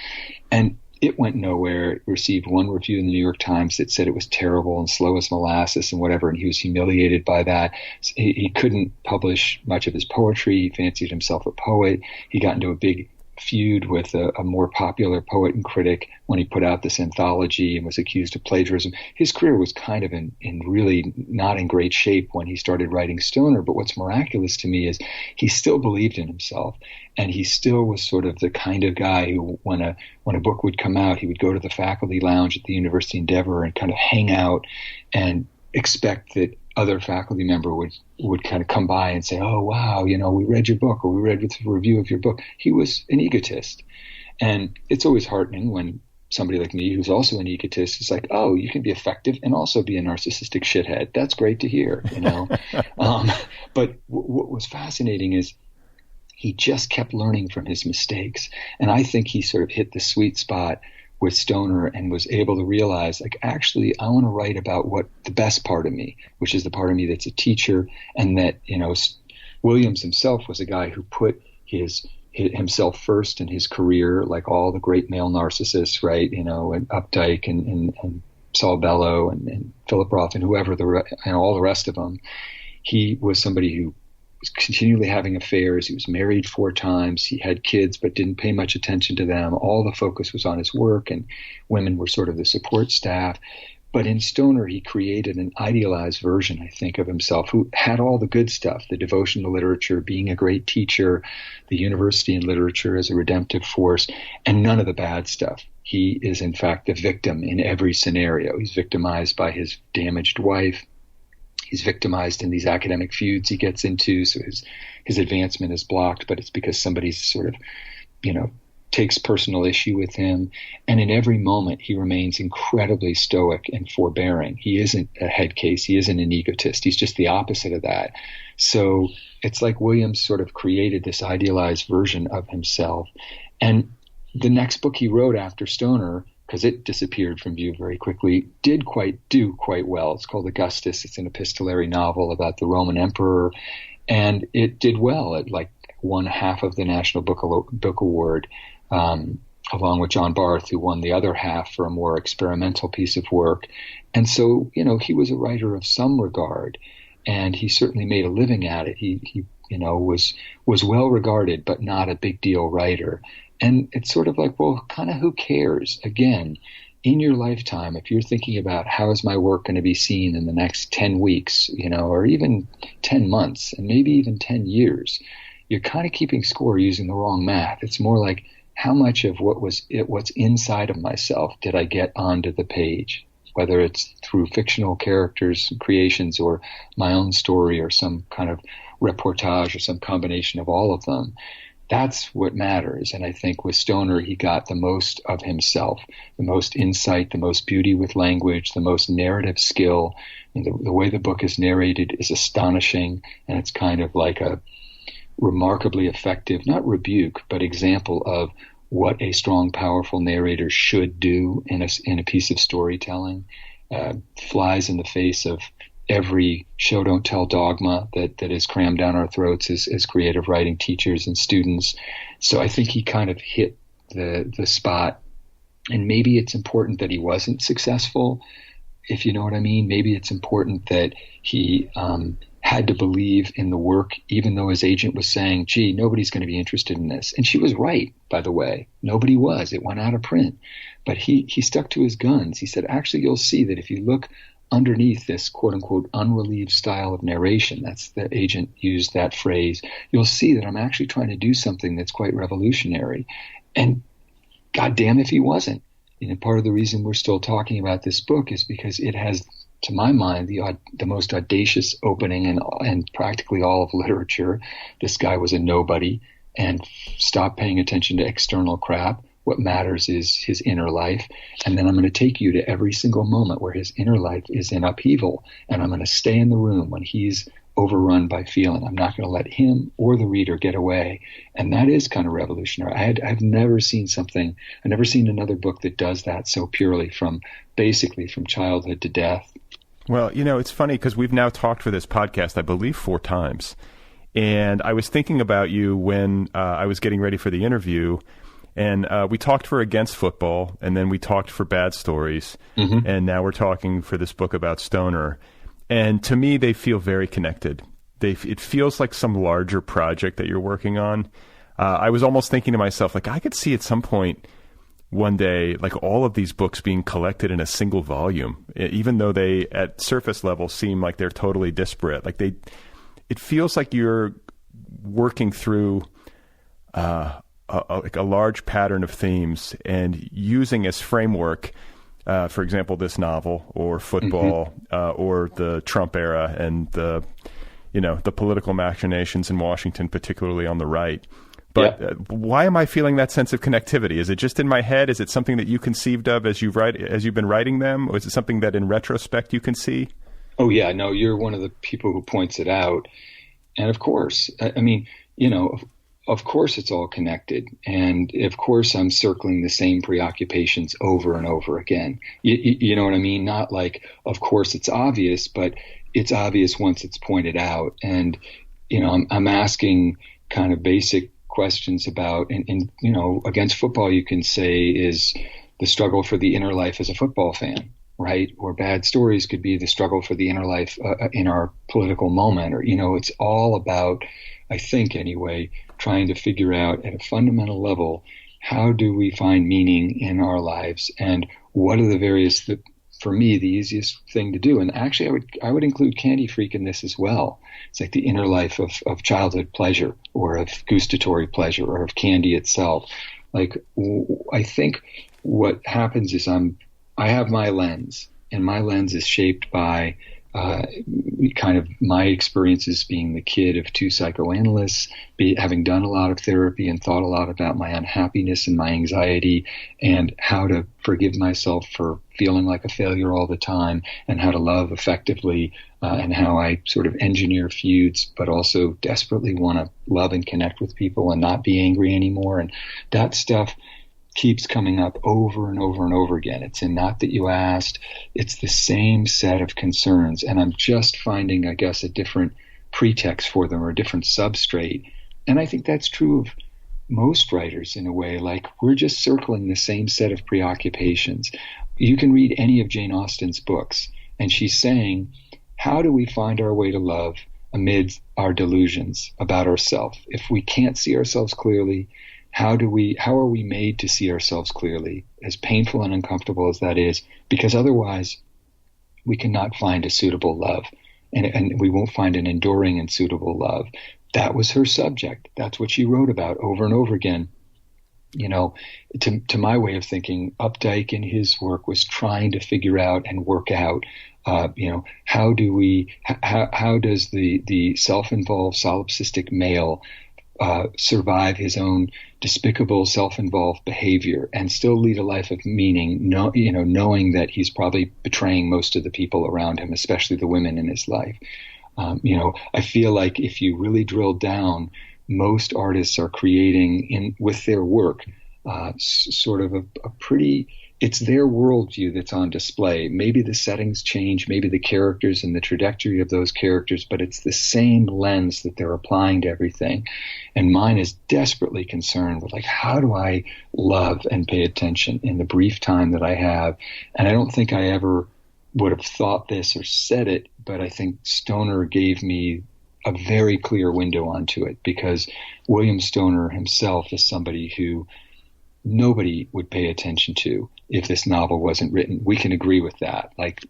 And it went nowhere. It received one review in the New York Times that said it was terrible and slow as molasses and whatever, and he was humiliated by that. He couldn't publish much of his poetry. He fancied himself a poet. He got into a big feud with a more popular poet and critic when he put out this anthology and was accused of plagiarism. His career was kind of in really not in great shape when he started writing Stoner, but what's miraculous to me is he still believed in himself, and he still was sort of the kind of guy who, when a book would come out, he would go to the faculty lounge at the University Endeavor and kind of hang out and expect that other faculty member would kind of come by and say, oh, wow, we read your book, or we read the review of your book. He was an egotist. And it's always heartening when somebody like me, who's also an egotist, is like, oh, you can be effective and also be a narcissistic shithead. That's great to hear, But what was fascinating is he just kept learning from his mistakes. And I think he sort of hit the sweet spot with Stoner and was able to realize, like, actually, I want to write about what the best part of me, which is the part of me that's a teacher, and that, Williams himself was a guy who put himself first in his career, like all the great male narcissists, right? And Updike and Saul Bellow and Philip Roth and whoever all the rest of them. He was somebody who was continually having affairs. He was married 4 times. He had kids, but didn't pay much attention to them. All the focus was on his work, and women were sort of the support staff. But in Stoner, he created an idealized version, I think, of himself, who had all the good stuff, the devotion to literature, being a great teacher, the university in literature as a redemptive force, and none of the bad stuff. He is, in fact, a victim in every scenario. He's victimized by his damaged wife. He's victimized in these academic feuds he gets into, so his advancement is blocked, but it's because somebody's sort of, takes personal issue with him. And in every moment, he remains incredibly stoic and forbearing. He isn't a head case. He isn't an egotist. He's just the opposite of that. So it's like Williams sort of created this idealized version of himself. And the next book he wrote after Stoner, because it disappeared from view very quickly, do quite well. It's called Augustus. It's an epistolary novel about the Roman emperor. And it did well. It won half of the National Book Award, along with John Barth, who won the other half for a more experimental piece of work. And so, he was a writer of some regard, and he certainly made a living at it. He was well regarded, but not a big deal writer. And it's sort of like, well, kind of who cares? Again, in your lifetime, if you're thinking about how is my work going to be seen in the next 10 weeks, or even 10 months, and maybe even 10 years, you're kind of keeping score using the wrong math. It's more like, how much of what's inside of myself did I get onto the page, whether it's through fictional characters, creations, or my own story, or some kind of reportage, or some combination of all of them. That's what matters. And I think with Stoner, he got the most of himself, the most insight, the most beauty with language, the most narrative skill. And the way the book is narrated is astonishing, and it's kind of like a remarkably effective, not rebuke, but example of what a strong, powerful narrator should do in a piece of storytelling. Flies in the face of every show don't tell dogma that is crammed down our throats as creative writing teachers and students. So I think he kind of hit the spot. And maybe it's important that he wasn't successful, if you know what I mean. Maybe it's important that he had to believe in the work, even though his agent was saying, gee, nobody's going to be interested in this. And she was right, by the way. Nobody was. It went out of print. But he stuck to his guns. He said, actually, you'll see that if you look underneath this quote-unquote unrelieved style of narration, that's the agent used that phrase, you'll see that I'm actually trying to do something that's quite revolutionary. And goddamn if he wasn't. Part of the reason we're still talking about this book is because it has, to my mind, the most audacious opening in practically all of literature. This guy was a nobody and stopped paying attention to external crap. What matters is his inner life. And then I'm going to take you to every single moment where his inner life is in upheaval. And I'm going to stay in the room when he's overrun by feeling. I'm not going to let him or the reader get away. And that is kind of revolutionary. I've never seen another book that does that so purely, from childhood to death. Well, it's funny because we've now talked for this podcast, I believe, 4 times. And I was thinking about you when I was getting ready for the interview. And we talked for Against Football, and then we talked for Bad Stories. Mm-hmm. And now we're talking for this book about Stoner. And to me, they feel very connected. It feels like some larger project that you're working on. I was almost thinking to myself, I could see at some point one day, all of these books being collected in a single volume, even though they, at surface level, seem like they're totally disparate. It feels like you're working through a large pattern of themes and using as framework, for example, this novel or football, mm-hmm. Or the Trump era and the political machinations in Washington, particularly on the right. But why am I feeling that sense of connectivity? Is it just in my head? Is it something that you conceived of as you've been writing them? Or is it something that in retrospect you can see? Oh, yeah. No, you're one of the people who points it out. And of course, of course it's all connected. And of course I'm circling the same preoccupations over and over again. You know what I mean? Not like, of course it's obvious, but it's obvious once it's pointed out. And, I'm asking kind of basic questions about, and Against Football, you can say, is the struggle for the inner life as a football fan, right? Or Bad Stories could be the struggle for the inner life in our political moment. Or, it's all about, I think anyway, trying to figure out at a fundamental level, how do we find meaning in our lives, and what are the various, for me, the easiest thing to do. And actually I would include Candy Freak in this as well. It's like the inner life of childhood pleasure, or of gustatory pleasure, or of candy itself. I think what happens is I have my lens, and my lens is shaped by kind of my experiences being the kid of two psychoanalysts, having done a lot of therapy and thought a lot about my unhappiness and my anxiety and how to forgive myself for feeling like a failure all the time and how to love effectively and how I sort of engineer feuds but also desperately want to love and connect with people and not be angry anymore. And that stuff keeps coming up over and over and over again. It's in Not That You Asked. It's the same set of concerns. And I'm just finding, I guess, a different pretext for them or a different substrate. And I think that's true of most writers in a way. Like, we're just circling the same set of preoccupations. You can read any of Jane Austen's books, and she's saying, how do we find our way to love amid our delusions about ourselves? If we can't see ourselves clearly, how are we made to see ourselves clearly, as painful and uncomfortable as that is? Because otherwise we cannot find a suitable love, and we won't find an enduring and suitable love. That was her subject. That's what she wrote about over and over again. You know, to my way of thinking, Updike in his work was trying to figure out and work out, how does the self-involved solipsistic male survive his own despicable self-involved behavior and still lead a life of meaning, knowing that he's probably betraying most of the people around him, especially the women in his life. I feel like if you really drill down, most artists are creating with their work sort of a pretty, it's their worldview that's on display. Maybe the settings change, maybe the characters and the trajectory of those characters, but it's the same lens that they're applying to everything. And mine is desperately concerned with, like, how do I love and pay attention in the brief time that I have? And I don't think I ever would have thought this or said it, but I think Stoner gave me a very clear window onto it, because William Stoner himself is somebody who nobody would pay attention to if this novel wasn't written. We can agree with that. Like,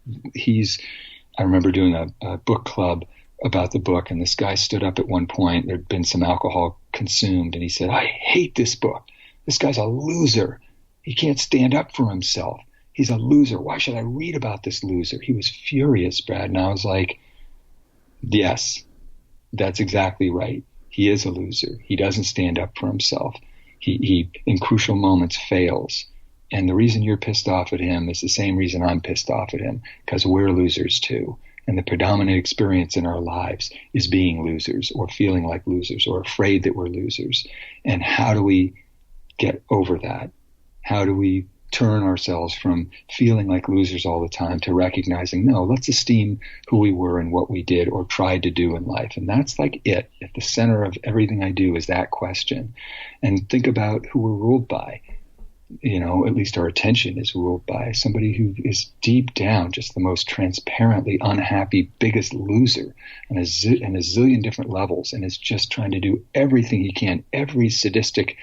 I remember doing a book club about the book, and this guy stood up at one point. There'd been some alcohol consumed, and he said, "I hate this book. This guy's a loser. He can't stand up for himself. He's a loser. Why should I read about this loser?" He was furious, Brad. And I was like, yes, that's exactly right. He is a loser. He doesn't stand up for himself. He in crucial moments fails. And the reason you're pissed off at him is the same reason I'm pissed off at him, because we're losers too. And the predominant experience in our lives is being losers or feeling like losers or afraid that we're losers. And how do we get over that? How do we turn ourselves from feeling like losers all the time to recognizing, no, let's esteem who we were and what we did or tried to do in life? And that's like it. At the center of everything I do is that question. And think about who we're ruled by. At least our attention is ruled by somebody who is deep down just the most transparently unhappy, biggest loser on a zillion different levels, and is just trying to do everything he can, every sadistic,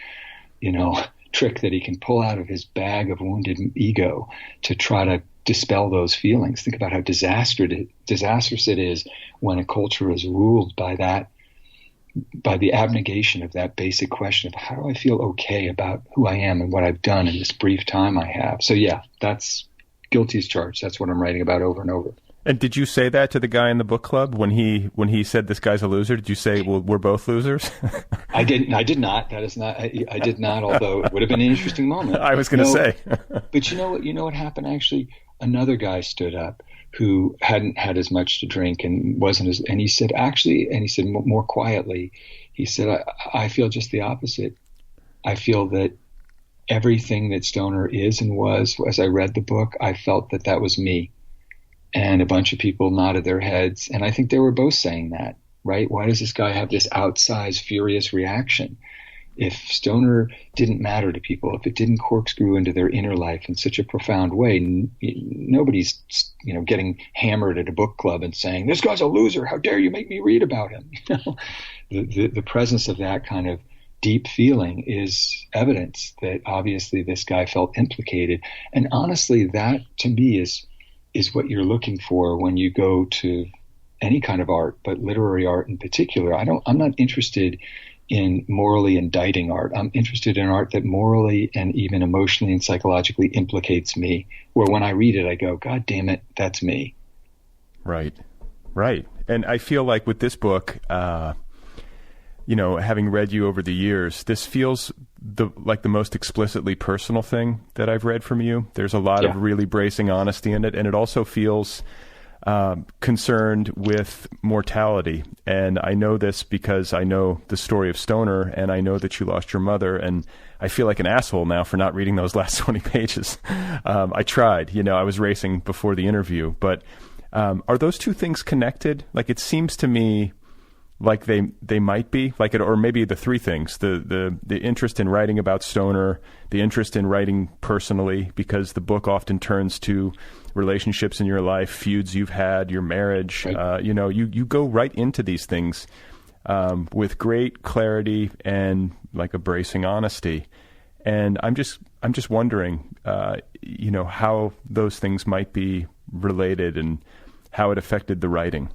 trick that he can pull out of his bag of wounded ego to try to dispel those feelings. Think about how disastrous it is when a culture is ruled by the abnegation of that basic question of how do I feel okay about who I am and what I've done in this brief time I have. So yeah, that's guilty as charged. That's what I'm writing about over and over. And did you say that to the guy in the book club when he said this guy's a loser? Did you say, well, we're both losers? I did not. That is not. I did not. Although it would have been an interesting moment. I was going to say. But you know what happened? Actually, another guy stood up who hadn't had as much to drink and and he said more quietly, he said, I feel just the opposite. I feel that everything that Stoner is and was, as I read the book, I felt that was me. And a bunch of people nodded their heads. And I think they were both saying that, right? Why does this guy have this outsized, furious reaction? If Stoner didn't matter to people, if it didn't corkscrew into their inner life in such a profound way, nobody's, getting hammered at a book club and saying, this guy's a loser. How dare you make me read about him? The presence of that kind of deep feeling is evidence that obviously this guy felt implicated. And honestly, that to me is what you're looking for when you go to any kind of art, but literary art in particular. I'm not interested in morally indicting art. I'm interested in art that morally and even emotionally and psychologically implicates me, where when I read it, I go, God damn it, that's me. Right. And I feel like with this book, having read you over the years, this feels like the most explicitly personal thing that I've read from you. There's a lot of really bracing honesty in it, and it also feels concerned with mortality. And I know this because I know the story of Stoner, and I know that you lost your mother, and I feel like an asshole now for not reading those last 20 pages. I tried, I was racing before the interview, but are those two things connected? Like, it seems to me like they might be, like it, or maybe the three things: the interest in writing about Stoner, the interest in writing personally, because the book often turns to relationships in your life, feuds you've had, your marriage. Right. You go right into these things with great clarity and like a bracing honesty. And I'm just wondering, how those things might be related and how it affected the writing.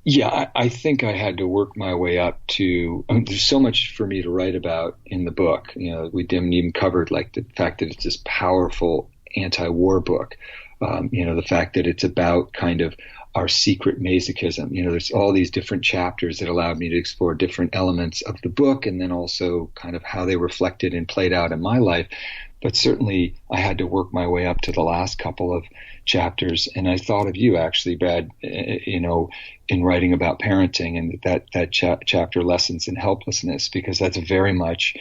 Yeah, I think I had to work my way up to. There's so much for me to write about in the book. We didn't even covered like the fact that it's this powerful anti-war book. The fact that it's about kind of our secret masochism. There's all these different chapters that allowed me to explore different elements of the book, and then also kind of how they reflected and played out in my life. But certainly I had to work my way up to the last couple of chapters. And I thought of you actually, Brad, in writing about parenting and that chapter, Lessons in Helplessness, because that's very much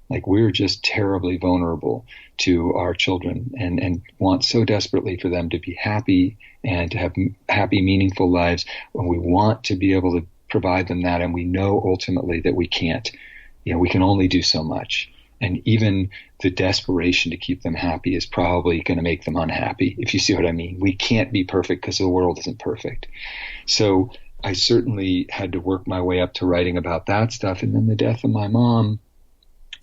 like we're just terribly vulnerable to our children and want so desperately for them to be happy and to have happy, meaningful lives. When we want to be able to provide them that, and we know ultimately that we can't. We can only do so much. And even the desperation to keep them happy is probably going to make them unhappy, if you see what I mean. We can't be perfect because the world isn't perfect. So I certainly had to work my way up to writing about that stuff. And then the death of my mom,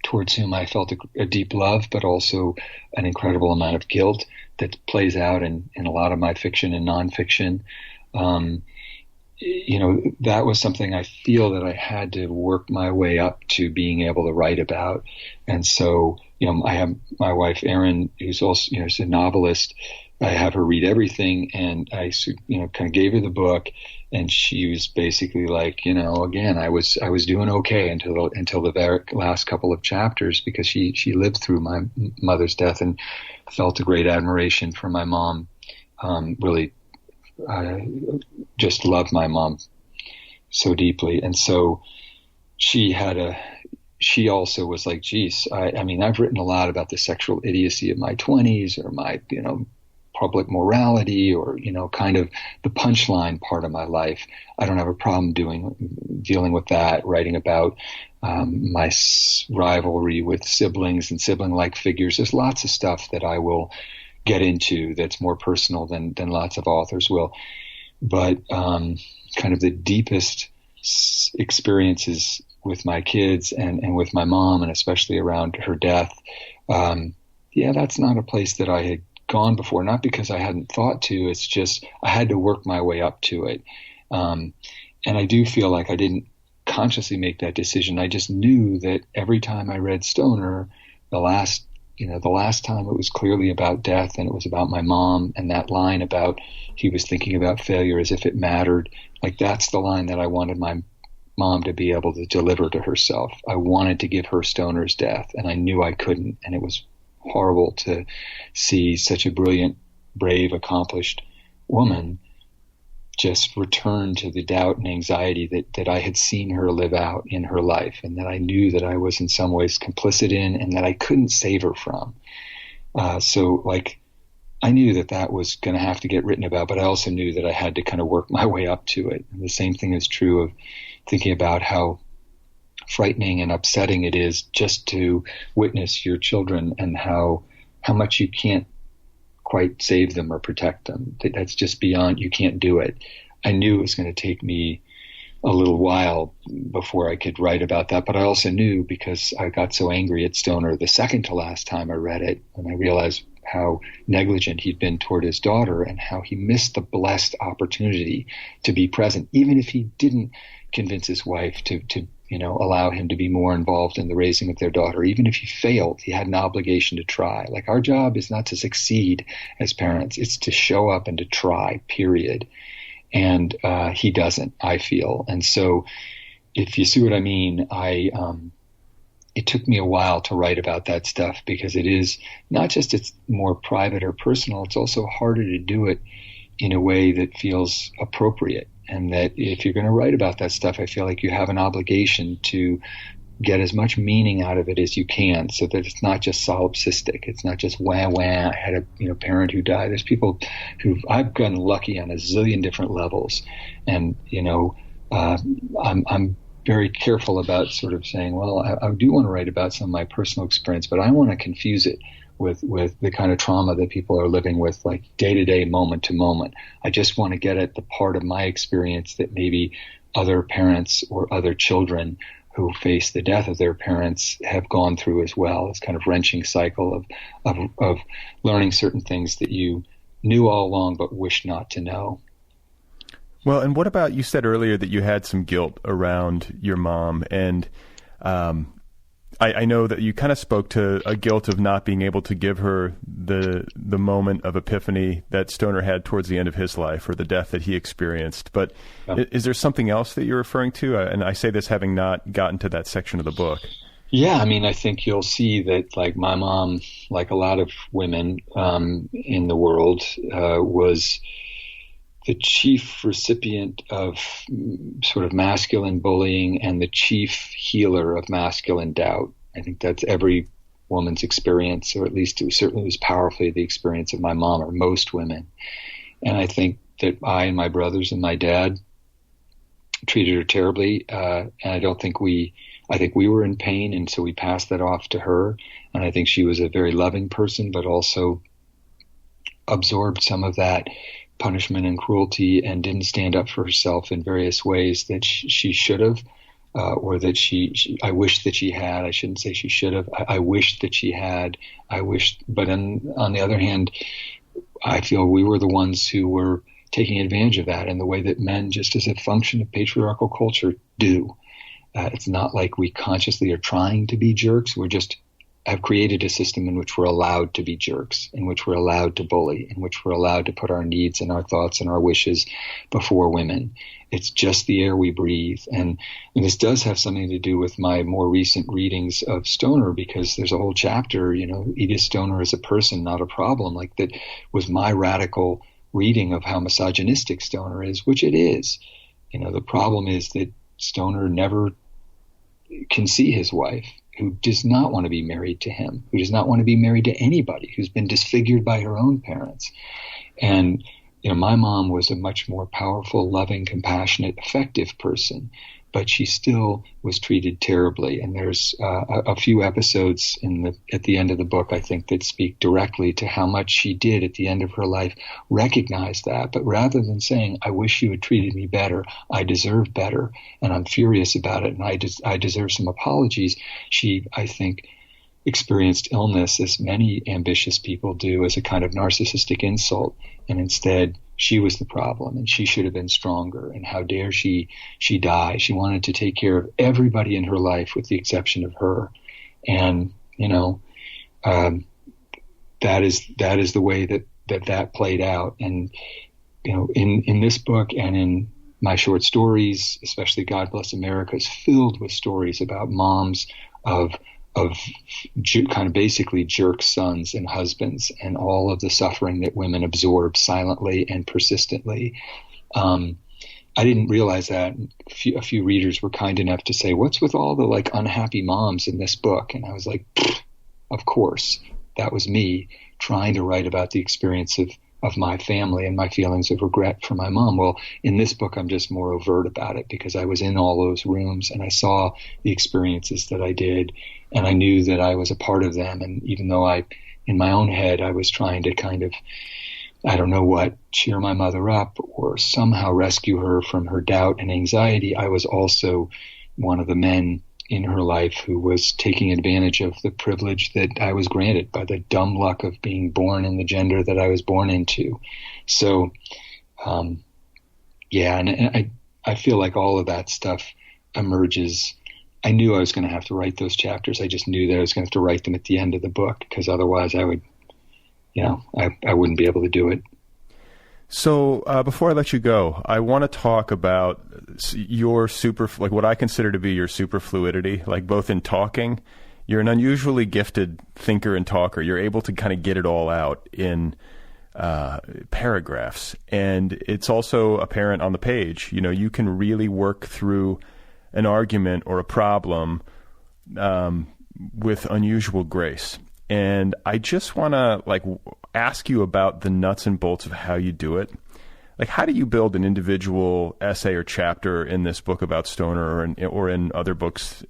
towards whom I felt a deep love, but also an incredible amount of guilt that plays out in a lot of my fiction and nonfiction. That was something I feel that I had to work my way up to being able to write about. And so, I have my wife, Erin, who's also, is a novelist. I have her read everything, and I, kind of gave her the book, and she was basically like, again, I was doing okay until the very last couple of chapters, because she lived through my mother's death and felt a great admiration for my mom. Really, just loved my mom so deeply. And so she also was like, geez, I've written a lot about the sexual idiocy of my 20s, or my, public morality, or, kind of the punchline part of my life. I don't have a problem dealing with that, writing about my rivalry with siblings and sibling-like figures. There's lots of stuff that I will get into that's more personal than lots of authors will. But kind of the deepest experiences with my kids and with my mom, and especially around her death, that's not a place that I had gone before, not because I hadn't thought to. It's just I had to work my way up to it. And I do feel like I didn't consciously make that decision. I just knew that every time I read Stoner, the last time it was clearly about death, and it was about my mom, and that line about he was thinking about failure as if it mattered. Like, that's the line that I wanted my mom to be able to deliver to herself. I wanted to give her Stoner's death, and I knew I couldn't. And it was horrible to see such a brilliant, brave, accomplished woman just return to the doubt and anxiety that I had seen her live out in her life, and that I knew that I was in some ways complicit in, and that I couldn't save her from. I knew that was going to have to get written about, but I also knew that I had to kind of work my way up to it. And the same thing is true of thinking about how frightening and upsetting it is just to witness your children, and how much you can't quite save them or protect them. That's just beyond, you can't do it. I knew it was going to take me a little while before I could write about that, but I also knew, because I got so angry at Stoner the second to last time I read it, when I realized how negligent he'd been toward his daughter, and how he missed the blessed opportunity to be present, even if he didn't convince his wife to allow him to be more involved in the raising of their daughter. Even if he failed, he had an obligation to try. Like, our job is not to succeed as parents. It's to show up and to try, period. And he doesn't, I feel. And so if you see what I mean, it took me a while to write about that stuff, because it is not just it's more private or personal, it's also harder to do it in a way that feels appropriate. And that if you're going to write about that stuff, I feel like you have an obligation to get as much meaning out of it as you can, so that it's not just solipsistic. It's not just wah wah. I had a parent who died. There's people who I've gotten lucky on a zillion different levels, and I'm very careful about sort of saying, well, I do want to write about some of my personal experience, but I want to confuse it with the kind of trauma that people are living with, like day to day, moment to moment. I just want to get at the part of my experience that maybe other parents or other children who face the death of their parents have gone through as well. This kind of wrenching cycle of learning certain things that you knew all along but wished not to know. Well, and what about, you said earlier that you had some guilt around your mom, and I know that you kind of spoke to a guilt of not being able to give her the moment of epiphany that Stoner had towards the end of his life, or the death that he experienced. But is there something else that you're referring to? And I say this having not gotten to that section of the book. Yeah, I mean, I think you'll see that, like, my mom, like a lot of women in the world, was the chief recipient of sort of masculine bullying and the chief healer of masculine doubt. I think that's every woman's experience, or at least it certainly was powerfully the experience of my mom, or most women. And I think that I and my brothers and my dad treated her terribly. And I think we were in pain, and so we passed that off to her. And I think she was a very loving person, but also absorbed some of that punishment and cruelty, and didn't stand up for herself in various ways that she should have, or that I wish that she had. I shouldn't say she should have. I wished that she had. But on the other hand, I feel we were the ones who were taking advantage of that in the way that men, just as a function of patriarchal culture, do. It's not like we consciously are trying to be jerks. We're just have created a system in which we're allowed to be jerks, in which we're allowed to bully, in which we're allowed to put our needs and our thoughts and our wishes before women. It's just the air we breathe. And this does have something to do with my more recent readings of Stoner, because there's a whole chapter, Edith Stoner as a person, not a problem, like that was my radical reading of how misogynistic Stoner is, which it is. The problem is that Stoner never can see his wife, who does not want to be married to him, who does not want to be married to anybody, who's been disfigured by her own parents. And, my mom was a much more powerful, loving, compassionate, effective person, but she still was treated terribly. And there's a few episodes at the end of the book, I think, that speak directly to how much she did at the end of her life recognize that. But rather than saying, I wish you had treated me better, I deserve better, and I'm furious about it, and I deserve some apologies, she, I think, experienced illness, as many ambitious people do, as a kind of narcissistic insult. And instead, she was the problem, and she should have been stronger. And how dare she die? She wanted to take care of everybody in her life with the exception of her. And, that is the way that played out. And, in this book and in my short stories, especially God Bless America, is filled with stories about moms of kind of basically jerk sons and husbands, and all of the suffering that women absorb silently and persistently. I didn't realize that. A few readers were kind enough to say, what's with all the unhappy moms in this book? And I was like, of course, that was me trying to write about the experience of my family and my feelings of regret for my mom. Well, in this book, I'm just more overt about it, because I was in all those rooms and I saw the experiences that I did, and I knew that I was a part of them. And even though in my own head, I was trying to kind of, I don't know what, cheer my mother up or somehow rescue her from her doubt and anxiety, I was also one of the men in her life who was taking advantage of the privilege that I was granted by the dumb luck of being born in the gender that I was born into. So, and I feel like all of that stuff emerges I knew I was going to have to write those chapters. I just knew that I was going to have to write them at the end of the book, because otherwise I would, I wouldn't be able to do it. So before I let you go, I want to talk about your what I consider to be your superfluidity, like both in talking. You're an unusually gifted thinker and talker. You're able to kind of get it all out in paragraphs. And it's also apparent on the page. You can really work through an argument or a problem with unusual grace. And I just want to ask you about the nuts and bolts of how you do it. Like, how do you build an individual essay or chapter in this book about Stoner, or in other books,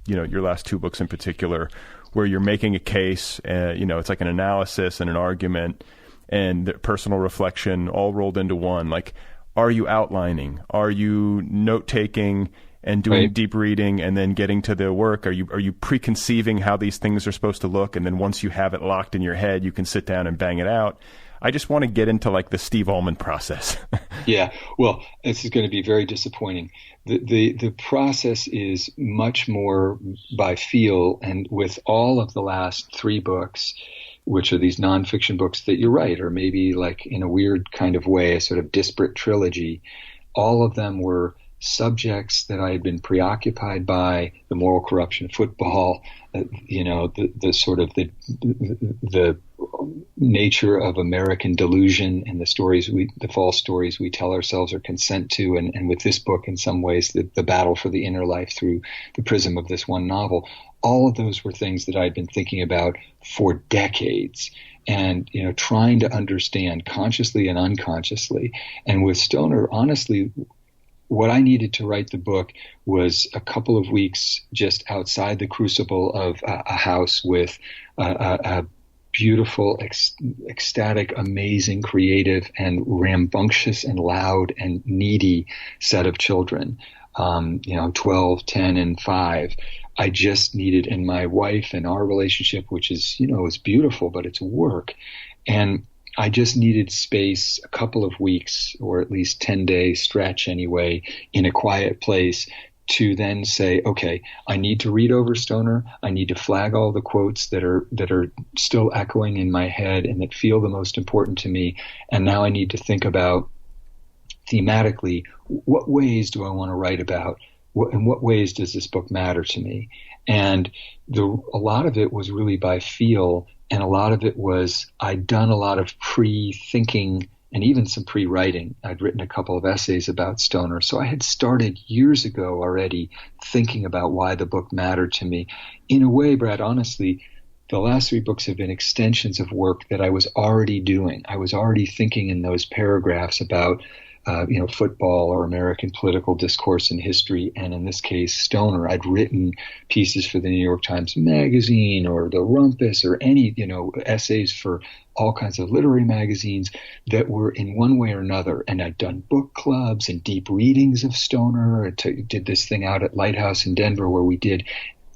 your last two books in particular, where you're making a case, it's like an analysis and an argument and the personal reflection all rolled into one. Like, are you outlining? Are you note-taking and doing deep reading and then getting to the work? Are you preconceiving how these things are supposed to look, and then once you have it locked in your head, you can sit down and bang it out? I just want to get into the Steve Almond process. Yeah, well, this is going to be very disappointing. The process is much more by feel, and with all of the last three books, which are these nonfiction books that you're right, or maybe in a weird kind of way, a sort of disparate trilogy, all of them were subjects that I had been preoccupied by: the moral corruption of football, the sort of the nature of American delusion and the false stories we tell ourselves or consent to, and with this book, in some ways, the battle for the inner life through the prism of this one novel. All of those were things that I'd been thinking about for decades, and trying to understand consciously and unconsciously. And with Stoner, honestly, what I needed to write the book was a couple of weeks just outside the crucible of a house with a beautiful, ecstatic, amazing, creative, and rambunctious and loud and needy set of children, 12, 10, and 5. I just needed, and my wife and our relationship, which is, is beautiful, but it's work. And I just needed space, a couple of weeks, or at least 10-day stretch anyway, in a quiet place, to then say, okay, I need to read over Stoner. I need to flag all the quotes that are still echoing in my head and that feel the most important to me. And now I need to think about thematically, what ways do I want to write about? In what ways does this book matter to me? And a lot of it was really by feel. And a lot of it was, I'd done a lot of pre-thinking and even some pre-writing. I'd written a couple of essays about Stoner. So I had started years ago already thinking about why the book mattered to me. In a way, Brad, honestly, the last three books have been extensions of work that I was already doing. I was already thinking in those paragraphs about football or American political discourse and history, and in this case, Stoner. I'd written pieces for the New York Times Magazine or the Rumpus or any, essays for all kinds of literary magazines that were in one way or another. And I'd done book clubs and deep readings of Stoner. I did this thing out at Lighthouse in Denver where we did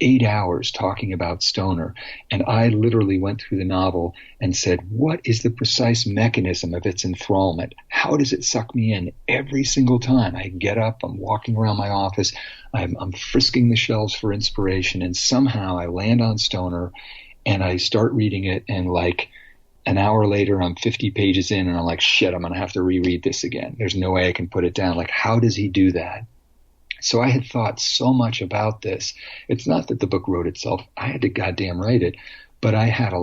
8 hours talking about Stoner. And I literally went through the novel and said, what is the precise mechanism of its enthrallment? How does it suck me in every single time? I get up, I'm walking around my office, I'm frisking the shelves for inspiration, and somehow I land on Stoner and I start reading it, and an hour later, I'm 50 pages in and I'm like, shit, I'm going to have to reread this again. There's no way I can put it down. How does he do that? So I had thought so much about this. It's not that the book wrote itself. I had to goddamn write it. But I had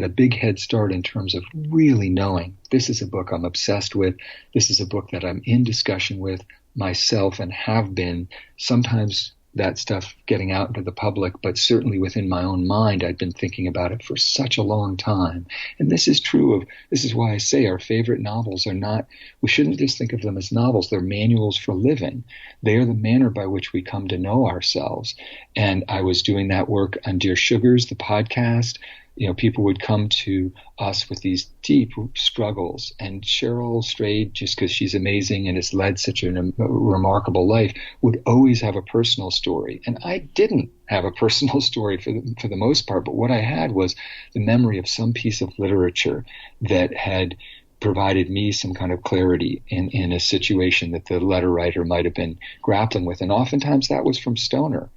a big head start in terms of really knowing this is a book I'm obsessed with. This is a book that I'm in discussion with myself and have been. Sometimes that stuff getting out into the public, but certainly within my own mind, I'd been thinking about it for such a long time. And this is why I say our favorite novels are not, we shouldn't just think of them as novels. They're manuals for living. They are the manner by which we come to know ourselves. And I was doing that work on Dear Sugars, the podcast. People would come to us with these deep struggles, and Cheryl Strayed, just because she's amazing and has led such a remarkable life, would always have a personal story. And I didn't have a personal story for the most part, but what I had was the memory of some piece of literature that had provided me some kind of clarity in a situation that the letter writer might have been grappling with. And oftentimes that was from Stoner.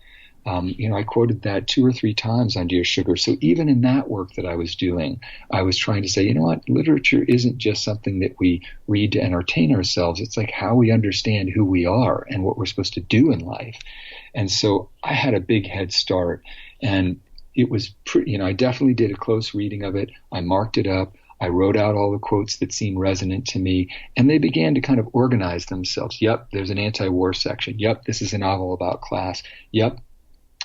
I quoted that 2 or 3 times on Dear Sugar. So even in that work that I was doing, I was trying to say, you know what, literature isn't just something that we read to entertain ourselves. It's like how we understand who we are and what we're supposed to do in life. And so I had a big head start, and it was pretty, I definitely did a close reading of it. I marked it up. I wrote out all the quotes that seemed resonant to me, and they began to kind of organize themselves. Yep, there's an anti-war section. Yep, this is a novel about class. Yep,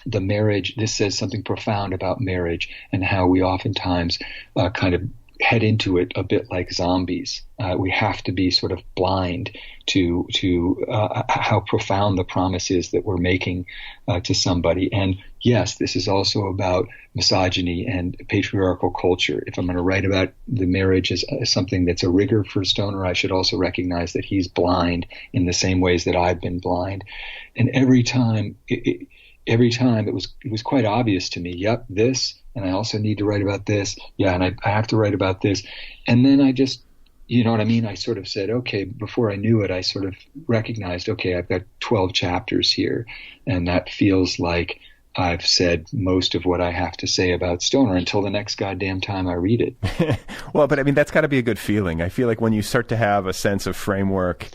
the marriage, this says something profound about marriage and how we oftentimes kind of head into it a bit like zombies. We have to be sort of blind to how profound the promise is that we're making to somebody. And yes, this is also about misogyny and patriarchal culture. If I'm going to write about the marriage as something that's a rigor for Stoner, I should also recognize that he's blind in the same ways that I've been blind. And every time it was quite obvious to me. Yep, this, and I also need to write about this. Yeah, and I have to write about this. And then I just, you know what I mean? I sort of said, okay, before I knew it, I sort of recognized, okay, I've got 12 chapters here, and that feels like I've said most of what I have to say about Stoner until the next goddamn time I read it. Well, but I mean, that's got to be a good feeling. I feel like when you start to have a sense of framework,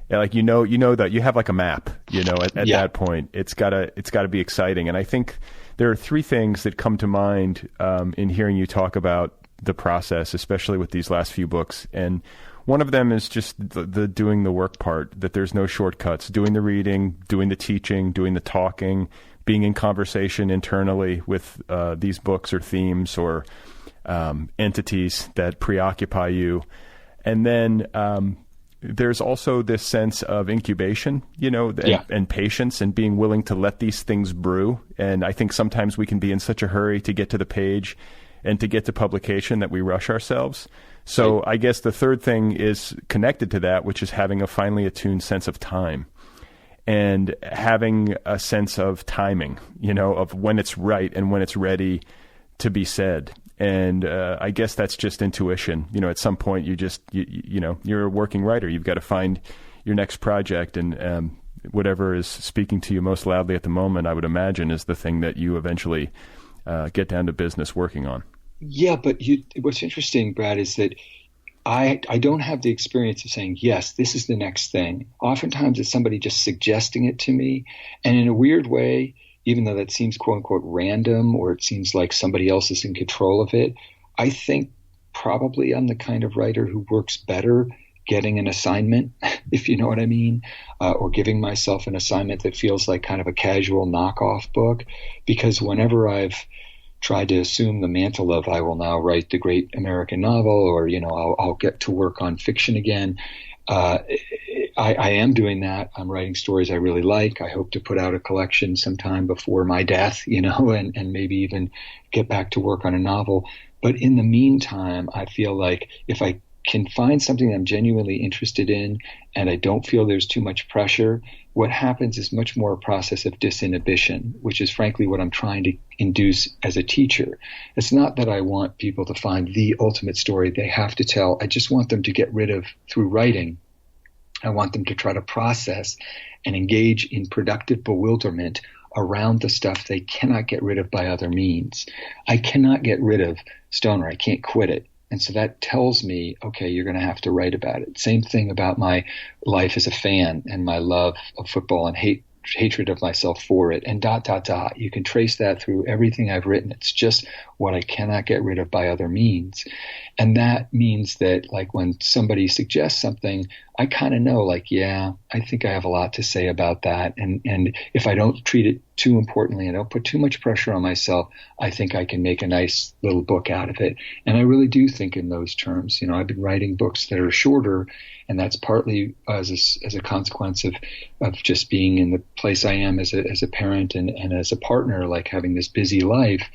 like you know that you have like a map, at that point, it's gotta be exciting. And I think there are 3 things that come to mind in hearing you talk about the process, especially with these last few books. And one of them is just the doing the work part, that there's no shortcuts, doing the reading, doing the teaching, doing the talking, being in conversation internally with these books or themes or entities that preoccupy you. And then there's also this sense of incubation, and patience and being willing to let these things brew. And I think sometimes we can be in such a hurry to get to the page and to get to publication that we rush ourselves. So I guess the third thing is connected to that, which is having a finely attuned sense of time and having a sense of timing, of when it's right and when it's ready to be said. And I guess that's just intuition. At some point you're a working writer. You've got to find your next project, and whatever is speaking to you most loudly at the moment, I would imagine, is the thing that you eventually get down to business working on. Yeah, but what's interesting, Brad, is that I don't have the experience of saying, yes, this is the next thing. Oftentimes it's somebody just suggesting it to me. And in a weird way, even though that seems quote unquote random, or it seems like somebody else is in control of it, I think probably I'm the kind of writer who works better getting an assignment, if you know what I mean, or giving myself an assignment that feels like kind of a casual knockoff book. Because whenever I've tried to assume the mantle of I will now write the great American novel, or, I'll get to work on fiction again, I am doing that. I'm writing stories I really like. I hope to put out a collection sometime before my death, and maybe even get back to work on a novel. But in the meantime, I feel like if I can find something I'm genuinely interested in and I don't feel there's too much pressure, what happens is much more a process of disinhibition, which is frankly what I'm trying to induce as a teacher. It's not that I want people to find the ultimate story they have to tell. I just want them to get rid of, through writing, I want them to try to process and engage in productive bewilderment around the stuff they cannot get rid of by other means. I cannot get rid of Stoner. I can't quit it. And so that tells me, okay, you're going to have to write about it. Same thing about my life as a fan and my love of football and hatred of myself for it, and ... You can trace that through everything I've written. It's just what I cannot get rid of by other means. And that means that, like, when somebody suggests something, I kind of know, like, yeah, I think I have a lot to say about that. And if I don't treat it too importantly and don't put too much pressure on myself, I think I can make a nice little book out of it. And I really do think in those terms. I've been writing books that are shorter, and that's partly as a consequence of just being in the place I am as a parent and as a partner, like having this busy life.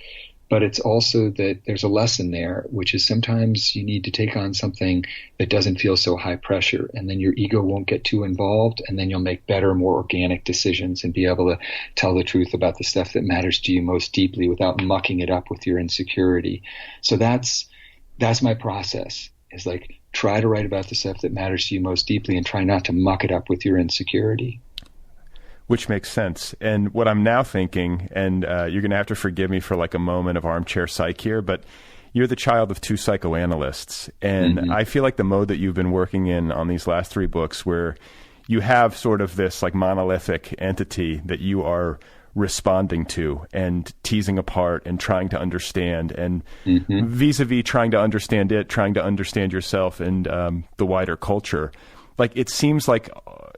But it's also that there's a lesson there, which is sometimes you need to take on something that doesn't feel so high pressure, and then your ego won't get too involved, and then you'll make better, more organic decisions and be able to tell the truth about the stuff that matters to you most deeply without mucking it up with your insecurity. So that's my process, is like, try to write about the stuff that matters to you most deeply and try not to muck it up with your insecurity. which makes sense. And what I'm now thinking, and you're going to have to forgive me for like a moment of armchair psych here, but you're the child of two psychoanalysts. And I feel like the mode that you've been working in on these last three books, where you have sort of this like monolithic entity that you are responding to and teasing apart and trying to understand, and vis-a-vis trying to understand it, trying to understand yourself and the wider culture. Like it seems like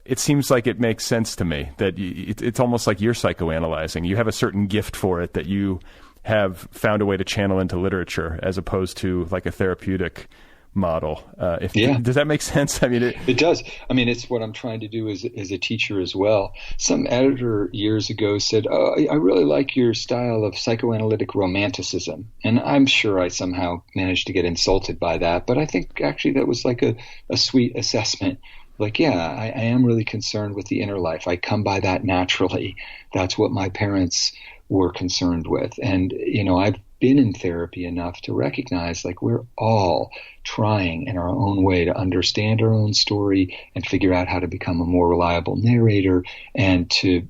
it makes sense to me that it's almost like you're psychoanalyzing. You have a certain gift for it that you have found a way to channel into literature, as opposed to like a therapeutic model. Does that make sense? I mean, it does. I mean, it's what I'm trying to do as a teacher as well. Some editor years ago said, "Oh, I really like your style of psychoanalytic romanticism," and I'm sure I somehow managed to get insulted by that. But I think actually that was like a sweet assessment. Like, yeah, I am really concerned with the inner life. I come by that naturally. That's what my parents were concerned with, and I've been in therapy enough to recognize like we're all trying in our own way to understand our own story and figure out how to become a more reliable narrator, and to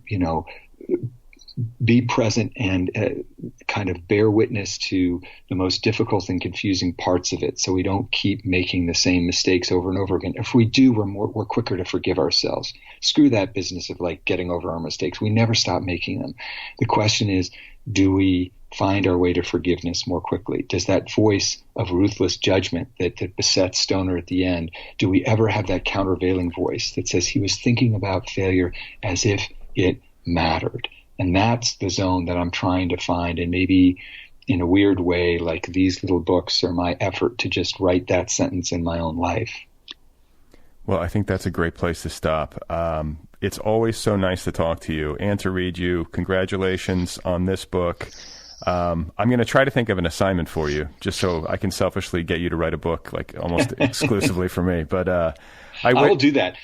be present and kind of bear witness to the most difficult and confusing parts of it, so we don't keep making the same mistakes over and over again. If we do, we're quicker to forgive ourselves. Screw that business of like getting over our mistakes. We never stop making them. The question is, do we find our way to forgiveness more quickly? Does that voice of ruthless judgment that besets Stoner at the end, do we ever have that countervailing voice that says he was thinking about failure as if it mattered? And that's the zone that I'm trying to find. And maybe in a weird way, like these little books are my effort to just write that sentence in my own life. Well, I think that's a great place to stop. It's always so nice to talk to you and to read you. Congratulations on this book. I'm going to try to think of an assignment for you, just so I can selfishly get you to write a book, like almost exclusively for me. But I will do that.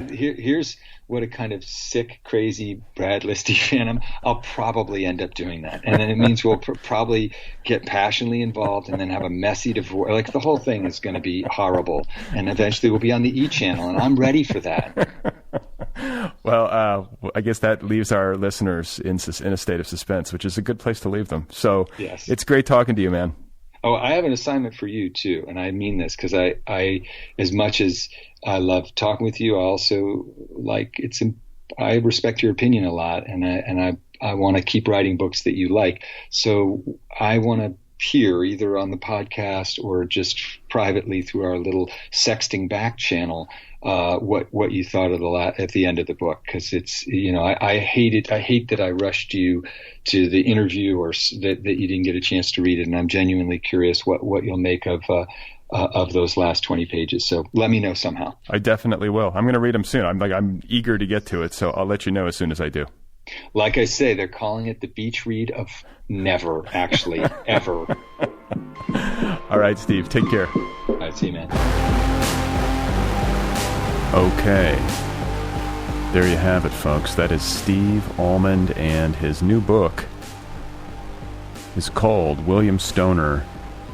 Here's what a kind of sick, crazy Brad Listi fan. I'll probably end up doing that, and then it means we'll probably get passionately involved, and then have a messy divorce. Like the whole thing is going to be horrible, and eventually we'll be on the E channel, and I'm ready for that. Well, I guess that leaves our listeners in a state of suspense, which is a good place to leave them. So yes. It's great talking to you, man. Oh, I have an assignment for you too, and I mean this because I, as much as I love talking with you, I also I respect your opinion a lot, and I want to keep writing books that you like. So I want to hear, either on the podcast or just privately through our little sexting back channel, what you thought of at the end of the book, because it's I hate it. I hate that I rushed you to the interview, or that you didn't get a chance to read it, and I'm genuinely curious what you'll make of those last 20 pages. So let me know somehow. I definitely will. I'm going to read them soon. I'm eager to get to it, so I'll let you know as soon as I do. Like I say, they're calling it the beach read of never, actually, ever. All right, Steve, take care. All right, see you, man. Okay. There you have it, folks. That is Steve Almond, and his new book is called William Stoner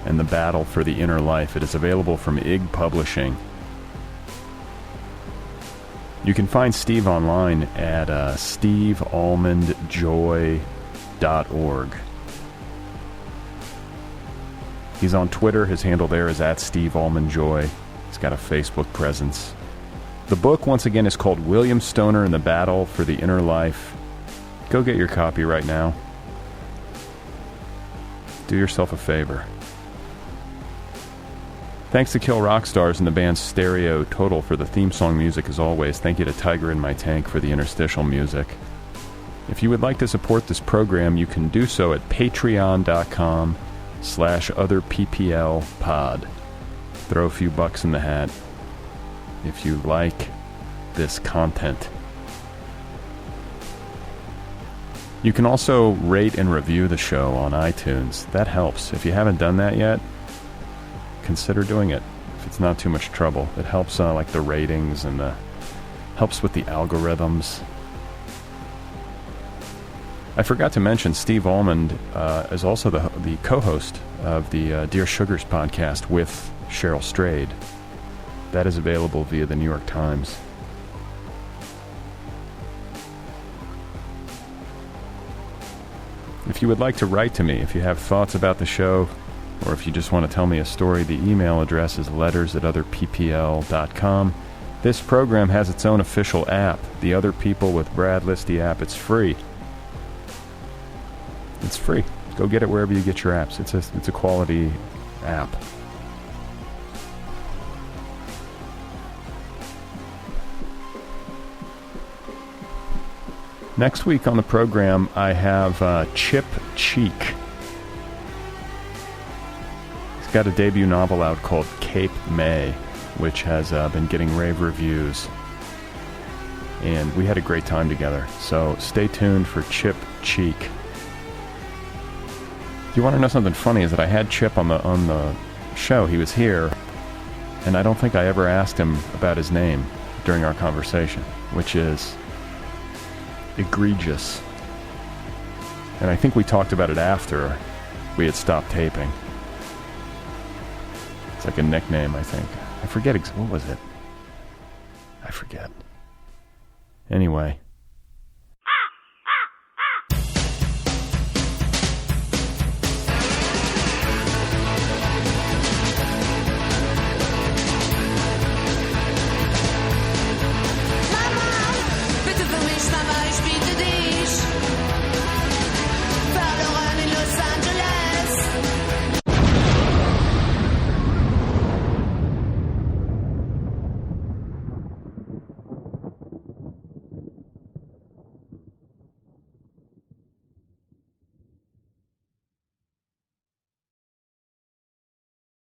and the Battle for the Inner Life. It is available from IG Publishing. You can find Steve online at stevealmondjoy.org. He's on Twitter. His handle there is at stevealmondjoy. He's got a Facebook presence. The book, once again, is called William Stoner and the Battle for the Inner Life. Go get your copy right now. Do yourself a favor. Thanks to Kill Rock Stars and the band Stereo Total for the theme song music as always. Thank you to Tiger in My Tank for the interstitial music. If you would like to support this program, you can do so at patreon.com/otherpplpod. Throw a few bucks in the hat if you like this content. You can also rate and review the show on iTunes. That helps. If you haven't done that yet, consider doing it if it's not too much trouble. It helps like the ratings and helps with the algorithms. I forgot to mention Steve Almond is also the co-host of the Dear Sugars podcast with Cheryl Strayed. That is available via the New York Times. If you would like to write to me, if you have thoughts about the show, or if you just want to tell me a story, the email address is letters@otherppl.com. This program has its own official app, the Other People with Brad Listi app. It's free. It's free. Go get it wherever you get your apps. It's a quality app. Next week on the program, I have Chip Cheek. He's got a debut novel out called Cape May, which has been getting rave reviews. And we had a great time together. So stay tuned for Chip Cheek. Do you want to know something funny? Is that I had Chip on the show. He was here, and I don't think I ever asked him about his name during our conversation, which is egregious. And I think we talked about it after we had stopped taping. It's like a nickname, I think. I forget what was it? I forget. Anyway,